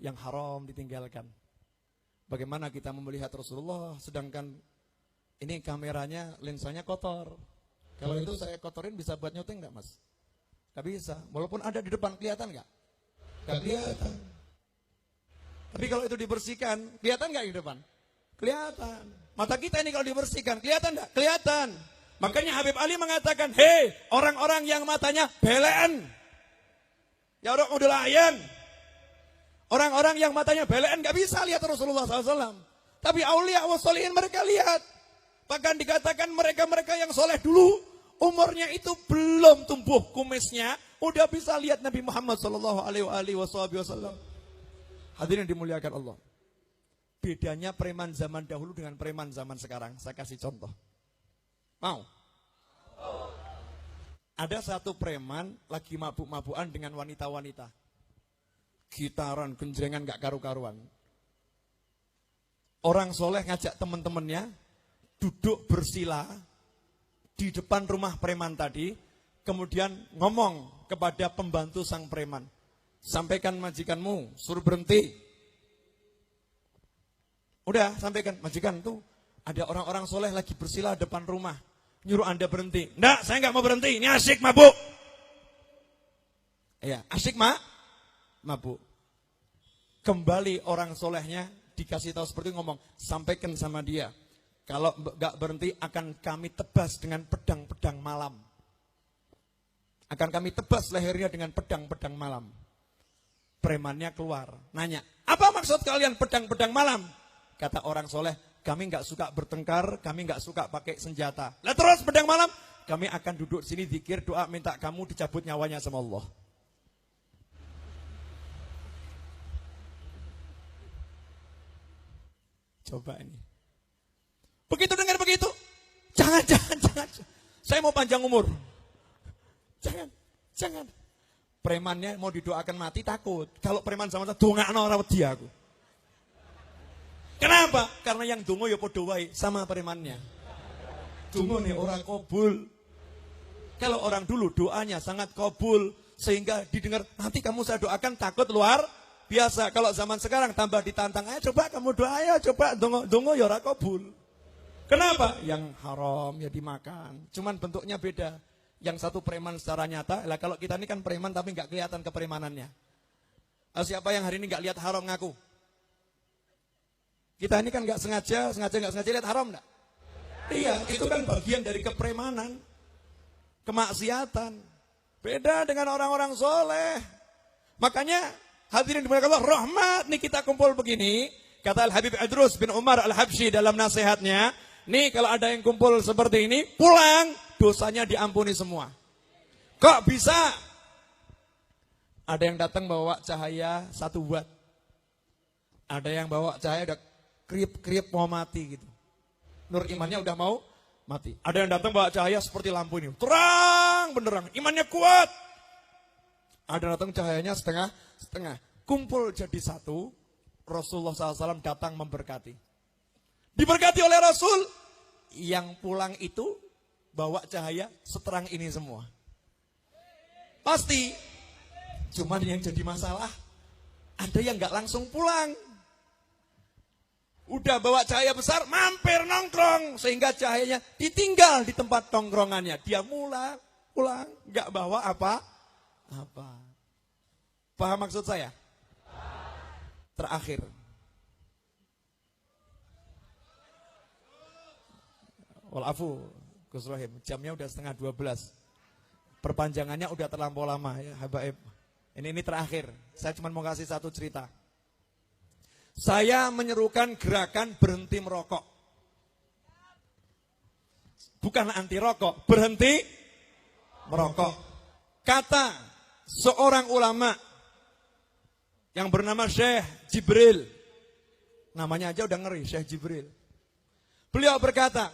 Speaker 1: Yang haram ditinggalkan. Bagaimana kita melihat Rasulullah sedangkan ini kameranya, lensanya kotor. Kalau itu saya kotorin bisa buat nyuting enggak, Mas? Enggak bisa. Walaupun ada di depan, kelihatan enggak? Enggak kelihatan. Tapi kalau itu dibersihkan, kelihatan enggak di depan? Kelihatan. Mata kita ini kalau dibersihkan, kelihatan enggak? Kelihatan. Makanya Habib Ali mengatakan, hei orang-orang yang matanya belen. Ya orang udah layan. Orang-orang yang matanya belen gak bisa lihat Rasulullah SAW. Tapi aulia wa sholihin mereka lihat. Bahkan dikatakan mereka-mereka yang soleh dulu, umurnya itu belum tumbuh kumisnya, udah bisa lihat Nabi Muhammad SAW. Hadirin dimuliakan Allah. Bedanya preman zaman dahulu dengan preman zaman sekarang. Saya kasih contoh. Mau? Ada satu preman lagi mabuk-mabukan dengan wanita-wanita. Gitaran, genjrengan gak karu-karuan. Orang soleh ngajak teman-temannya duduk bersila di depan rumah preman tadi. Kemudian ngomong kepada pembantu sang preman. Sampaikan majikanmu, suruh berhenti. Udah, sampaikan, majikan tuh ada orang-orang soleh lagi bersila depan rumah. Nyuruh Anda berhenti. Enggak, saya enggak mau berhenti, ini asyik mabuk. Iya, asyik mabuk. Kembali orang solehnya dikasih tahu seperti ngomong, sampaikan sama dia. Kalau enggak berhenti akan kami tebas dengan pedang-pedang malam. Akan kami tebas lehernya dengan pedang-pedang malam. Premannya keluar, nanya, apa maksud kalian pedang-pedang malam? Kata orang soleh, kami nggak suka bertengkar, kami nggak suka pakai senjata. Lah terus pedang malam, kami akan duduk sini zikir doa minta kamu dicabut nyawanya sama Allah. Coba ini. Begitu dengar begitu, jangan. Saya mau panjang umur. Jangan. Premannya mau didoakan mati takut. Kalau preman sama saya dongakno ora wedi aku. Kenapa? Karena yang dongo ya padha wae sama premannya. Dongo nih orang kabul. Kalau orang dulu doanya sangat kabul sehingga didengar nanti kamu saya doakan takut luar biasa. Kalau zaman sekarang tambah ditantang, ayo coba kamu doa ya, coba dongo ya ora kabul. Kenapa? Yang haram ya dimakan. Cuman bentuknya beda. Yang satu preman secara nyata, lah kalau kita ini kan preman tapi nggak kelihatan kepremanannya. Siapa yang hari ini nggak lihat haram ngaku? Kita ini kan nggak sengaja lihat haram enggak? Iya, itu kan bagian dari kepremanan, kemaksiatan. Beda dengan orang-orang soleh. Makanya hadirin dimuliakan Allah, rahmat nih kita kumpul begini. Kata Al-Habib Idrus bin Umar Al-Habsyi dalam nasihatnya, nih kalau ada yang kumpul seperti ini, pulang, dosanya diampuni semua. Kok bisa? Ada yang datang bawa cahaya 1 watt. Ada yang bawa cahaya udah kriep-kriep mau mati gitu. Nur imannya udah mau mati. Ada yang datang bawa cahaya seperti lampu ini. Terang benerang, imannya kuat. Ada yang datang cahayanya setengah. Kumpul jadi satu, Rasulullah SAW datang memberkati. Diberkati oleh Rasul, yang pulang itu bawa cahaya seterang ini semua. Pasti, cuman yang jadi masalah, ada yang gak langsung pulang. Udah bawa cahaya besar, mampir nongkrong. Sehingga cahayanya ditinggal di tempat nongkrongannya. Dia pulang, gak bawa apa. Paham maksud saya? Terakhir. Walafu, Gus Rohim, jamnya udah 11:30. Perpanjangannya udah terlampau lama ya, Habaib. Ini terakhir. Saya cuma mau kasih satu cerita. Saya menyerukan gerakan berhenti merokok. Bukan anti rokok, berhenti merokok. Kata seorang ulama yang bernama Syekh Jibril. Namanya aja udah ngeri, Syekh Jibril. Beliau berkata,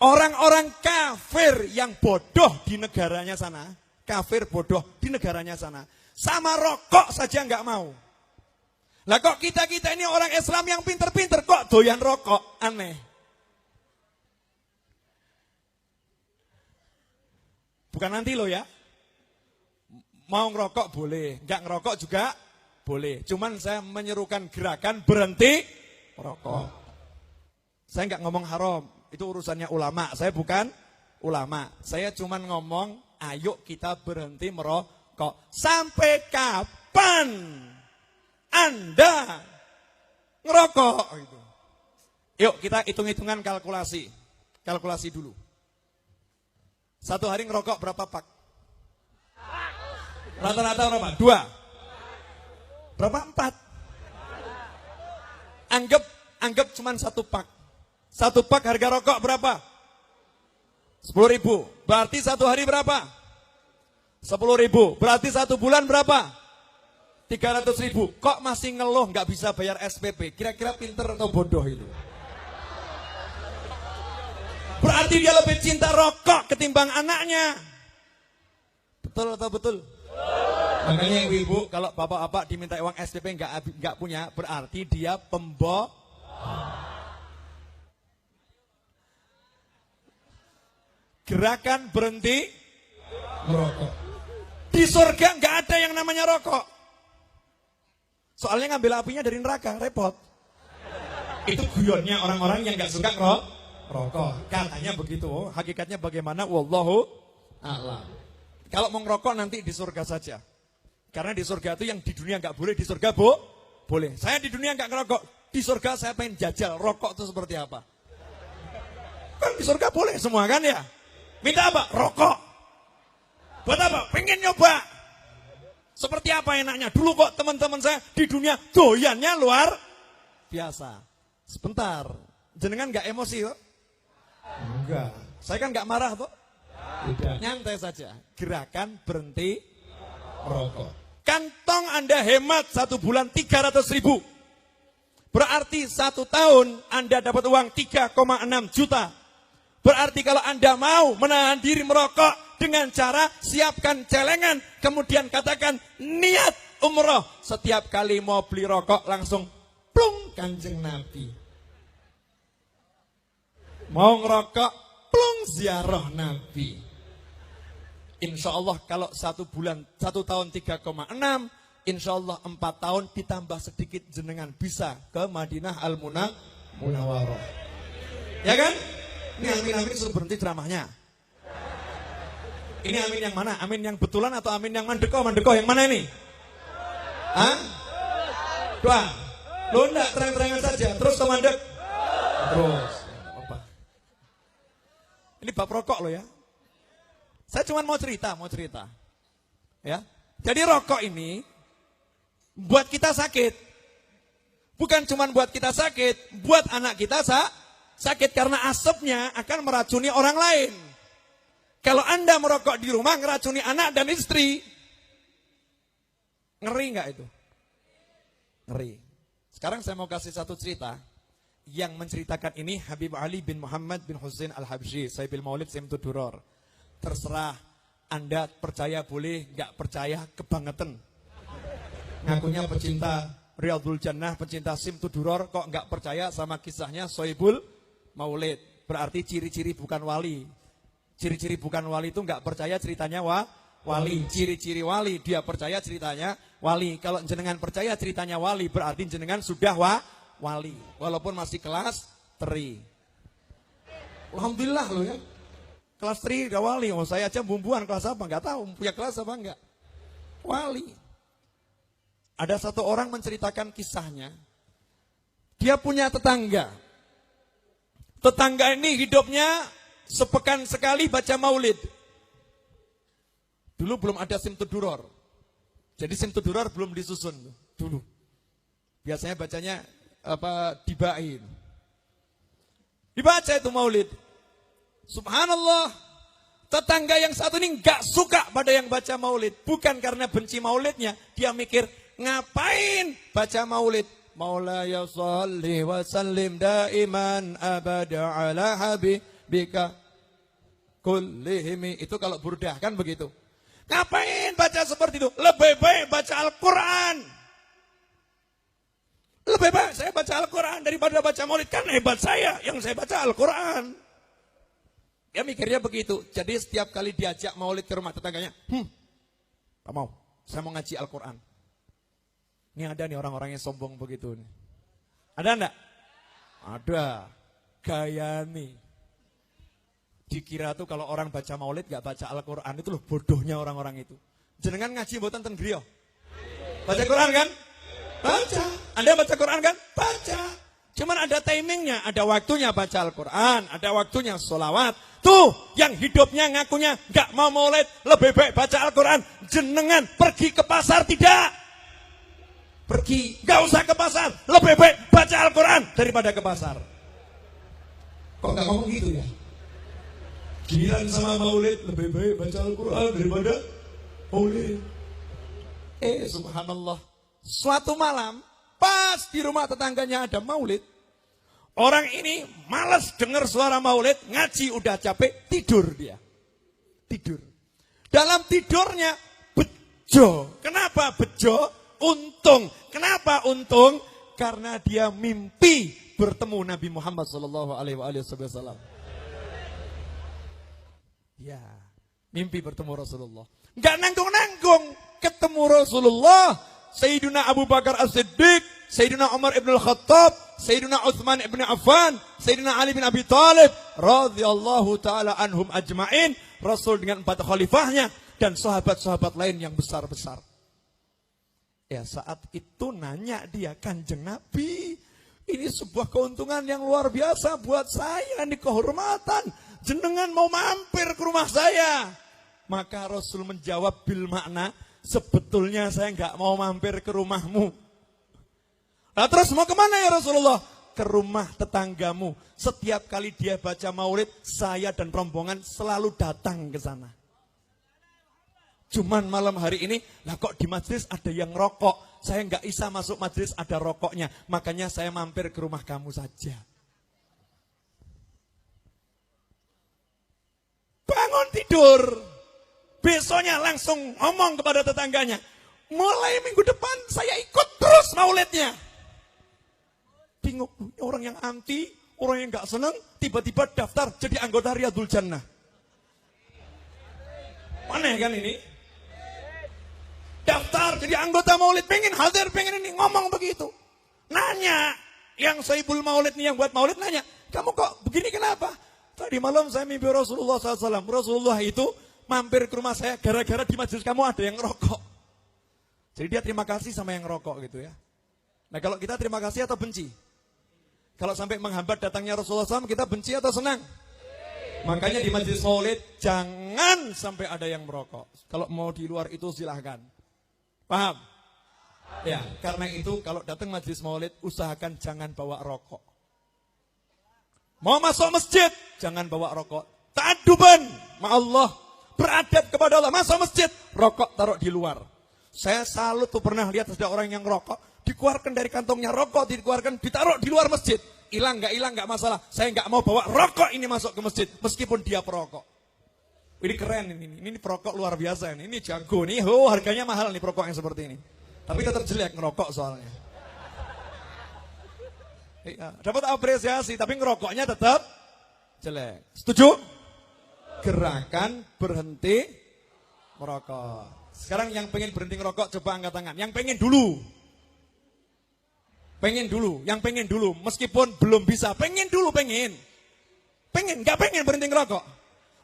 Speaker 1: orang-orang kafir yang bodoh di negaranya sana, kafir bodoh di negaranya sana, sama rokok saja nggak mau. Lah kok kita ini orang Islam yang pinter-pinter kok doyan rokok, aneh. Bukan nanti loh ya. Mau ngerokok boleh, nggak ngerokok juga boleh. Cuman saya menyerukan gerakan berhenti merokok. Saya nggak ngomong haram, itu urusannya ulama. Saya bukan ulama. Saya cuman ngomong, ayo kita berhenti merokok. Sampai kapan Anda ngerokok? Gitu. Yuk kita hitung-hitungan kalkulasi. Kalkulasi dulu. 1 hari ngerokok berapa pak? Rata-rata berapa? 2. Berapa? 4. Anggap cuman 1 pak. 1 pak harga rokok berapa? 10.000. Berarti 1 hari berapa? 10.000. Berarti 1 bulan berapa? 300.000. Kok masih ngeluh nggak bisa bayar SPP? Kira-kira pinter atau bodoh itu? Berarti dia lebih cinta rokok ketimbang anaknya. Betul atau betul? Makanya ibu-ibu kalau bapak-bapak diminta uang SPP nggak punya, berarti dia pembohong. Gerakan berhenti merokok. Di surga nggak ada yang namanya rokok. Soalnya ngambil apinya dari neraka, repot. Itu guyonnya orang-orang yang nggak suka rokok. Katanya begitu. Hakikatnya bagaimana? Wallahu a'lam. Kalau mau ngerokok nanti di surga saja. Karena di surga itu yang di dunia nggak boleh, di surga boleh. Saya di dunia nggak ngerokok, di surga saya pengen jajal rokok itu seperti apa. Kan di surga boleh semua kan ya. Minta apa? Rokok. Buat apa? Pengen nyoba. Seperti apa enaknya? Dulu kok teman-teman saya di dunia doyannya luar biasa. Sebentar, jenengan nggak emosi kok? Enggak. Saya kan nggak marah kok. Tidak. Nyantai saja. Gerakan berhenti merokok. Kantong Anda hemat 1 bulan 300.000. Berarti 1 tahun Anda dapat uang 3,6 juta. Berarti kalau Anda mau menahan diri merokok dengan cara siapkan celengan, kemudian katakan niat umroh. Setiap kali mau beli rokok langsung plung Kanjeng Nabi. Mau ngerokok plung ziarah Nabi. Insya Allah kalau 1 bulan 1 tahun 3,6, insya Allah 4 tahun ditambah sedikit jenengan bisa ke Madinah Al-Munawwarah. Ya kan? Ini amin-amin suruh berhenti ceramahnya. Ini amin yang mana? Amin yang betulan atau amin yang mandeko? Mandeko yang mana ini? Hah? Doa. Lo enggak terang-terangan saja. Terus ke mandek. Terus. Apa? Ini bab rokok lo ya. Saya cuma mau cerita. Ya. Jadi rokok ini buat kita sakit. Bukan cuma buat kita sakit, buat anak kita sakit karena asapnya akan meracuni orang lain. Kalau Anda merokok di rumah, ngeracuni anak dan istri. Ngeri nggak itu? Ngeri. Sekarang saya mau kasih satu cerita. Yang menceritakan ini Habib Ali bin Muhammad bin Husain Al-Habsyi, Sahibil Maulid Simtud Duror. Terserah Anda percaya boleh, nggak percaya kebangetan. Ngakunya pecinta Riyadhul Jannah, pecinta Simtud Duror, kok nggak percaya sama kisahnya Sahibul Maulid. Berarti ciri-ciri bukan wali. Ciri-ciri bukan wali itu nggak percaya ceritanya wali. Ciri-ciri wali dia percaya ceritanya wali. Kalau jenengan percaya ceritanya wali berarti jenengan sudah wali. Walaupun masih kelas 3. Alhamdulillah loh ya. Kelas 3 udah wali. Oh saya aja bumbuan kelas apa nggak tahu punya kelas apa enggak. Wali. Ada satu orang menceritakan kisahnya. Dia punya tetangga. Tetangga ini hidupnya sepekan sekali baca maulid. Dulu belum ada Simtud Duror. Jadi Simtud Duror belum disusun dulu. Biasanya bacanya dibain. Dibaca itu maulid. Subhanallah. Tetangga yang satu ini gak suka pada yang baca maulid. Bukan karena benci maulidnya. Dia mikir, ngapain baca maulid? Maulaya salli wa sallim daiman abada ala habibika kullihimi. Itu kalau burdah kan begitu. Ngapain baca seperti itu? Lebih baik baca Al-Quran. Lebih baik saya baca Al-Quran daripada baca maulid. Kan hebat saya yang saya baca Al-Quran. Dia mikirnya begitu. Jadi setiap kali diajak maulid ke rumah tetangganya. Gak mau. Saya mau ngaji Al-Quran. Ini ada nih orang-orang yang sombong begitu. Ada enggak? Ada. Gaya nih. Dikira tuh kalau orang baca maulid gak baca Al-Quran. Itu loh bodohnya orang-orang itu. Jenengan ngaji mboten ten griya. Baca Quran kan? Baca. Anda baca Quran kan? Baca. Cuman ada timingnya, ada waktunya baca Al-Quran, ada waktunya sholawat. Tuh, yang hidupnya ngakunya gak mau maulid, lebih baik baca Al-Quran. Jenengan pergi ke pasar tidak? Pergi, gak usah ke pasar. Lebih baik baca Al-Quran daripada ke pasar. Kok gak ngomong gitu ya? Giliran sama maulid, lebih baik baca Al-Quran daripada maulid. Subhanallah. Suatu malam, pas di rumah tetangganya ada maulid. Orang ini malas dengar suara maulid, ngaji udah capek, tidur dia. Tidur. Dalam tidurnya bejo. Kenapa bejo? Untung. Kenapa untung? Karena dia mimpi bertemu Nabi Muhammad SAW. Ya, mimpi bertemu Rasulullah. Enggak nanggung-nanggung ketemu Rasulullah. Sayyidina Abu Bakar As-Siddiq, Sayyidina Umar ibn al-Khattab, Sayyidina Uthman ibn Affan, Sayyidina Ali bin Abi Thalib, radhiyallahu ta'ala anhum ajma'in. Rasul dengan 4 khalifahnya dan sahabat-sahabat lain yang besar-besar. Ya saat itu nanya dia, Kanjeng Nabi, ini sebuah keuntungan yang luar biasa buat saya, ini kehormatan. Jenengan mau mampir ke rumah saya. Maka Rasul menjawab bil makna, sebetulnya saya nggak mau mampir ke rumahmu. Nah terus mau kemana ya Rasulullah? Ke rumah tetanggamu. Setiap kali dia baca maulid, saya dan rombongan selalu datang ke sana. Cuman malam hari ini, lah kok di majelis ada yang rokok. Saya nggak bisa masuk majelis ada rokoknya. Makanya saya mampir ke rumah kamu saja. Bangun tidur. Besoknya langsung ngomong kepada tetangganya. Mulai minggu depan saya ikut terus maulidnya. Bingung, orang yang anti, orang yang gak senang, tiba-tiba daftar jadi anggota Riyadhul Jannah. Aneh kan ini? Daftar jadi anggota maulid, pengen hadir, pengen ini, ngomong begitu. Nanya, yang Saibul Maulid nih, yang buat maulid nanya, kamu kok begini kenapa? Tadi malam saya mimpi Rasulullah SAW. Rasulullah itu mampir ke rumah saya gara-gara di majelis kamu ada yang rokok. Jadi dia terima kasih sama yang rokok gitu ya. Nah kalau kita terima kasih atau benci? Kalau sampai menghambat datangnya Rasulullah SAW, kita benci atau senang? Makanya di majelis maulid jangan sampai ada yang merokok. Kalau mau di luar itu silahkan. Paham? Ya, karena itu kalau datang majelis maulid usahakan jangan bawa rokok. Mau masuk masjid, jangan bawa rokok. ta'adduban ma Allah, beradab kepada Allah. Masa masjid, rokok taruh di luar. Saya salut tuh pernah lihat ada orang yang rokok, dikeluarkan dari kantongnya rokok, dikeluarkan, ditaruh di luar masjid. Hilang nggak masalah. Saya nggak mau bawa rokok ini masuk ke masjid, meskipun dia perokok. Ini keren ini perokok luar biasa ini jago nih. Oh, harganya mahal nih perokok yang seperti ini. Tapi tetap jelek ngerokok soalnya. Ya, dapat apresiasi, tapi ngerokoknya tetap jelek. Setuju? Gerakan berhenti merokok. Sekarang yang pengen berhenti ngerokok coba angkat tangan. Yang pengen dulu. Yang pengen dulu, meskipun belum bisa, pengen dulu, nggak pengen berhenti ngerokok.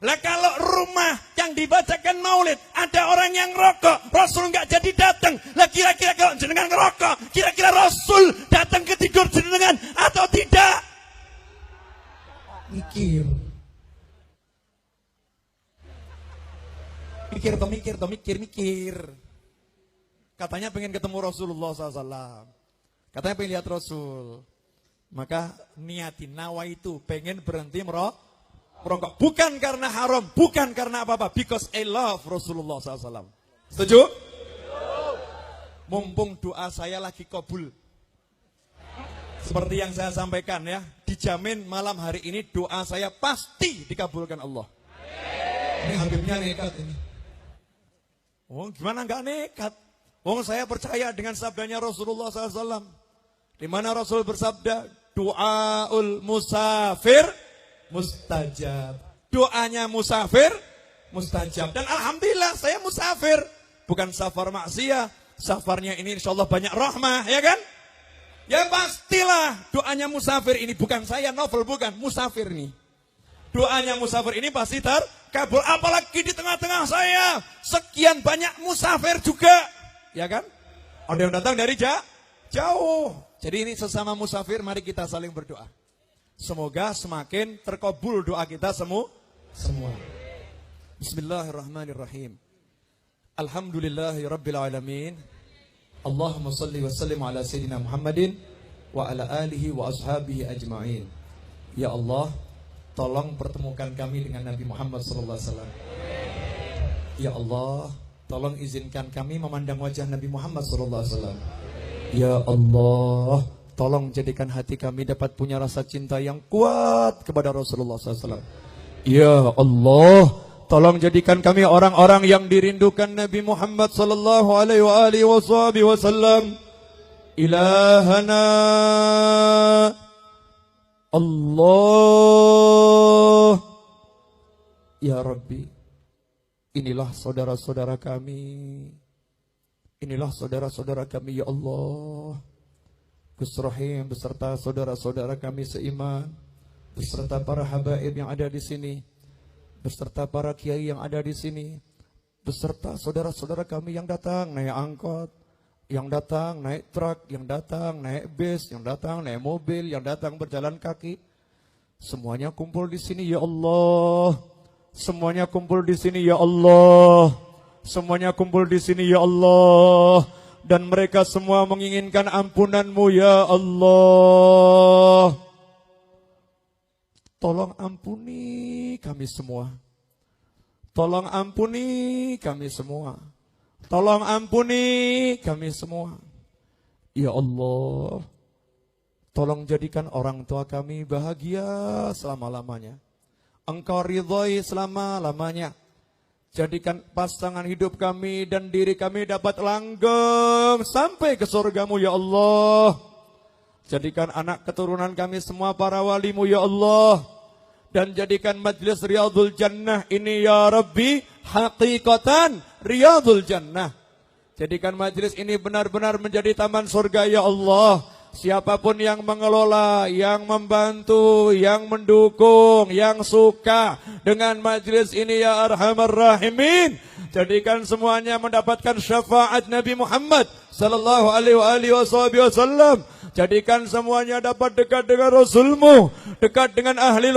Speaker 1: Lah kalau rumah yang dibacakan maulid, ada orang yang rokok, Rasul nggak jadi datang. Lah kira-kira kalau jenengan ngerokok, kira-kira Rasul datang ke tidur jenengan atau tidak? Mikir. Katanya pengen ketemu Rasulullah SAW. Katanya pengen lihat Rasul. Maka niatin nawa itu pengen berhenti merokok. Bukan karena haram, bukan karena apa-apa. Because I love Rasulullah SAW. Setuju? Mumpung doa saya lagi kabul. Seperti yang saya sampaikan ya. Dijamin malam hari ini doa saya pasti dikabulkan Allah. Ini Habibnya nekat ini. Oh gimana nggak nekat? Oh saya percaya dengan sabdanya Rasulullah SAW. Di mana Rasul bersabda, doaul musafir mustajab. Doanya musafir mustajab. Dan alhamdulillah saya musafir. Bukan safar maksiyah. Safarnya ini insya Allah banyak rahmah, ya kan? Ya pastilah doanya musafir ini bukan saya novel, bukan musafir nih. Doanya musafir ini pasti terkabul. Apalagi di tengah-tengah saya sekian banyak musafir juga, ya kan? Ada yang datang dari jauh. Jadi ini sesama musafir, mari kita saling berdoa. Semoga semakin terkabul doa kita semua. Bismillahirrahmanirrahim. Alhamdulillahirabbil alamin. Allahumma shalli wa sallim ala sayyidina Muhammadin wa ala alihi wa ashabihi ajma'in. Ya Allah, tolong pertemukan kami dengan Nabi Muhammad sallallahu alaihi wasallam. Ya Allah, tolong izinkan kami memandang wajah Nabi Muhammad sallallahu alaihi wasallam. Ya Allah, tolong jadikan hati kami dapat punya rasa cinta yang kuat kepada Rasulullah SAW. Ya Allah, tolong jadikan kami orang-orang yang dirindukan Nabi Muhammad sallallahu alaihi wasallam. Ilahana Allah. Ya Rabbi, inilah saudara-saudara kami. Inilah saudara-saudara kami ya Allah. Gus Rahim beserta saudara-saudara kami seiman, beserta para habaib yang ada di sini, beserta para kiai yang ada di sini, beserta saudara-saudara kami yang datang naik angkot, yang datang naik truk, yang datang naik bis, yang datang naik mobil, yang datang berjalan kaki. Semuanya kumpul di sini ya Allah. Semuanya kumpul di sini ya Allah. Semuanya kumpul di sini ya Allah. Dan mereka semua menginginkan ampunan-Mu ya Allah. Tolong ampuni kami semua. Tolong ampuni kami semua. Tolong ampuni kami semua. Ya Allah, tolong jadikan orang tua kami bahagia selama-lamanya. Engkau ridhoi selama-lamanya. Jadikan pasangan hidup kami dan diri kami dapat langgeng sampai ke surga-Mu ya Allah. Jadikan anak keturunan kami semua para wali-Mu ya Allah. Dan jadikan majlis Riyadhul Jannah ini ya Rabbi hakikatan Riyadhul Jannah. Jadikan majlis ini benar-benar menjadi taman surga ya Allah. Siapapun yang mengelola, yang membantu, yang mendukung, yang suka dengan majlis ini ya Arhamar Rahimin, jadikan semuanya mendapatkan syafaat Nabi Muhammad sallallahu alaihi wasallam. Jadikan semuanya dapat dekat dengan Rasul-Mu, dekat dengan ahli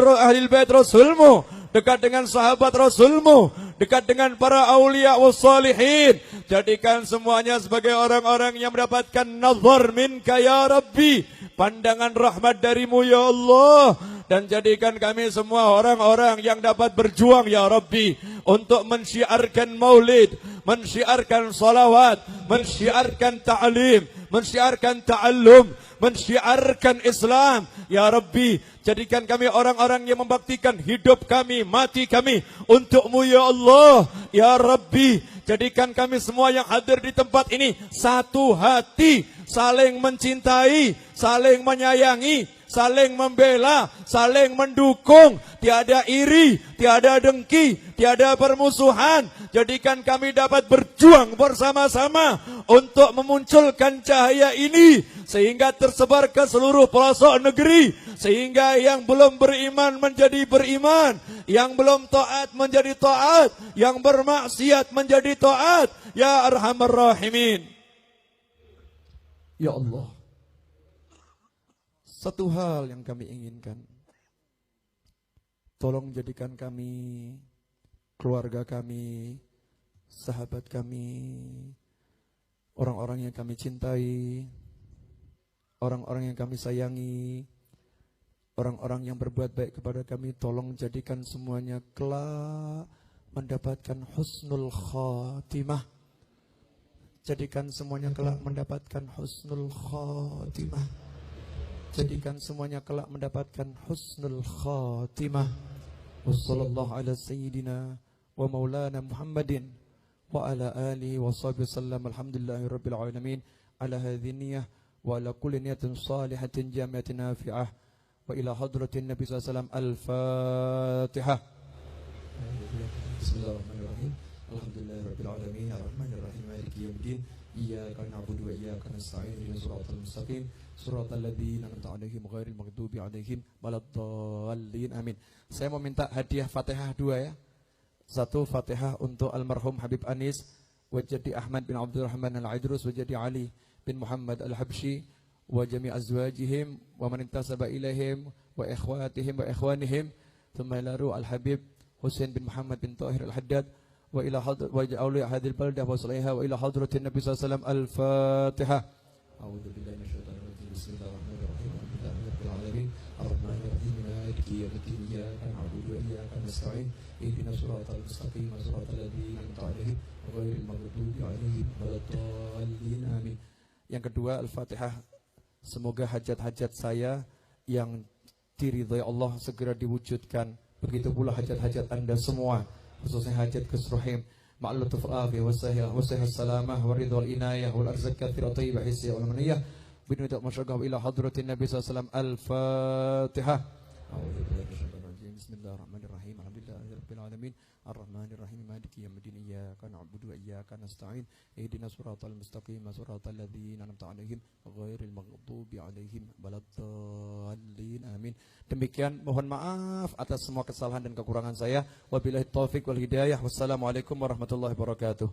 Speaker 1: bait Rasul-Mu, dekat dengan sahabat Rasul-Mu, dekat dengan para aulia wassalihin. Jadikan semuanya sebagai orang-orang yang mendapatkan nazar minka ya Rabbi, pandangan rahmat darimu ya Allah. dan jadikan kami semua orang-orang yang dapat berjuang ya Rabbi untuk mensyiarkan maulid, mensyiarkan salawat, mensyiarkan ta'lim, mensyiarkan ta'allum, mensyiarkan Islam ya Rabbi. Jadikan kami orang-orang yang membaktikan hidup kami, mati kami untuk-Mu ya Allah ya Rabbi. Jadikan kami semua yang hadir di tempat ini satu hati, saling mencintai, saling menyayangi, saling membela, saling mendukung, tiada iri, tiada dengki, tiada permusuhan. Jadikan kami dapat berjuang bersama-sama untuk memunculkan cahaya ini sehingga tersebar ke seluruh pelosok negeri, sehingga yang belum beriman menjadi beriman, yang belum taat menjadi taat, yang bermaksiat menjadi taat ya Arhamar Rahimin. Ya Allah, satu hal yang kami inginkan, tolong jadikan kami, keluarga kami, sahabat kami, orang-orang yang kami cintai, orang-orang yang kami sayangi, orang-orang yang berbuat baik kepada kami, tolong jadikan semuanya kelak mendapatkan husnul khatimah. Jadikan semuanya kelak mendapatkan husnul khatimah. Jadikan semuanya kelak mendapatkan husnul khatimah. Wassallallahu ala sayyidina wa maulana Muhammadin wa ala alihi wa sahbihi sallam. Alhamdulillahi rabbil alamin. Ala hadhihi niyyah wa ala kulli niyatin salihatin jamiatin nafi'ah. Wa ila hadratin Nabi sallallahu alaihi wasallam. Al-Fatihah. Bismillahirrahmanirrahim. Alhamdulillahi rabbil alamin. Arrahmanir rahim. Maliki yaumiddin. Iyyaka na'budu wa iyyaka nasta'in. Ihdinas siratal mustaqim. Siratal ladzina an'amta 'alaihim ghairil maghdubi 'alaihim waladdallin. Amin. Saya mau minta hadiah Fatihah 2 ya. Satu Fatihah untuk almarhum Habib Anis wa Jadi Ahmad bin Abdurrahman Al-Aidrus wa Jadi Ali bin Muhammad Al-Habsyi wa jami' azwajihim wa man intasaba ilaihim wa ikhwatihim wa ikhwanihim. Thumma ila ruh Al-Habib Husain bin Muhammad bin Tahir Al-Haddad wa ila awliya hadhil baldah wa salihah wa ila hadratin Nabi sallallahu alaihi wasallam. Al-Fatihah. A'udzu billahi minasyaitonir rajim. Bismillahirrahmanirrahim. Alhamdulillahirabbil alamin. Arrahmanir rahim. Maliki yaumiddin. Iyyaka na'budu wa iyyaka nasta'in. Ihdinas siratal mustaqim. Siratal ladzina an'amta 'alaihim ghairil maghdubi 'alaihim waladdallin. Amin. Yang kedua Al-Fatihah. Semoga hajat-hajat saya yang diridhai Allah segera diwujudkan. Begitu pula hajat-hajat Anda semua, khususnya hajat kesruhim, ma'lutuf afiyah wa salamah wa ridwal inayah wal arzak kathira tayyibah hissiyah wal maniyah binuduk masyarakat ila hadratin Nabi SAW. Al-Fatihah. Bismillahirrahmanirrahim. Alhamdulillahirabbil alamin. Arrahmanirrahim. Maliki yaumiddin. Iyyaka na'budu wa iyyaka nasta'in. Ihdinas siratal mustaqim. Siratal ladzina an'amta 'alaihim ghairil maghdubi 'alaihim waladdallin. Amin. Demikian, mohon maaf atas semua kesalahan dan kekurangan saya. Wabillahi taufik wal hidayah. Wassalamualaikum warahmatullahi wabarakatuh.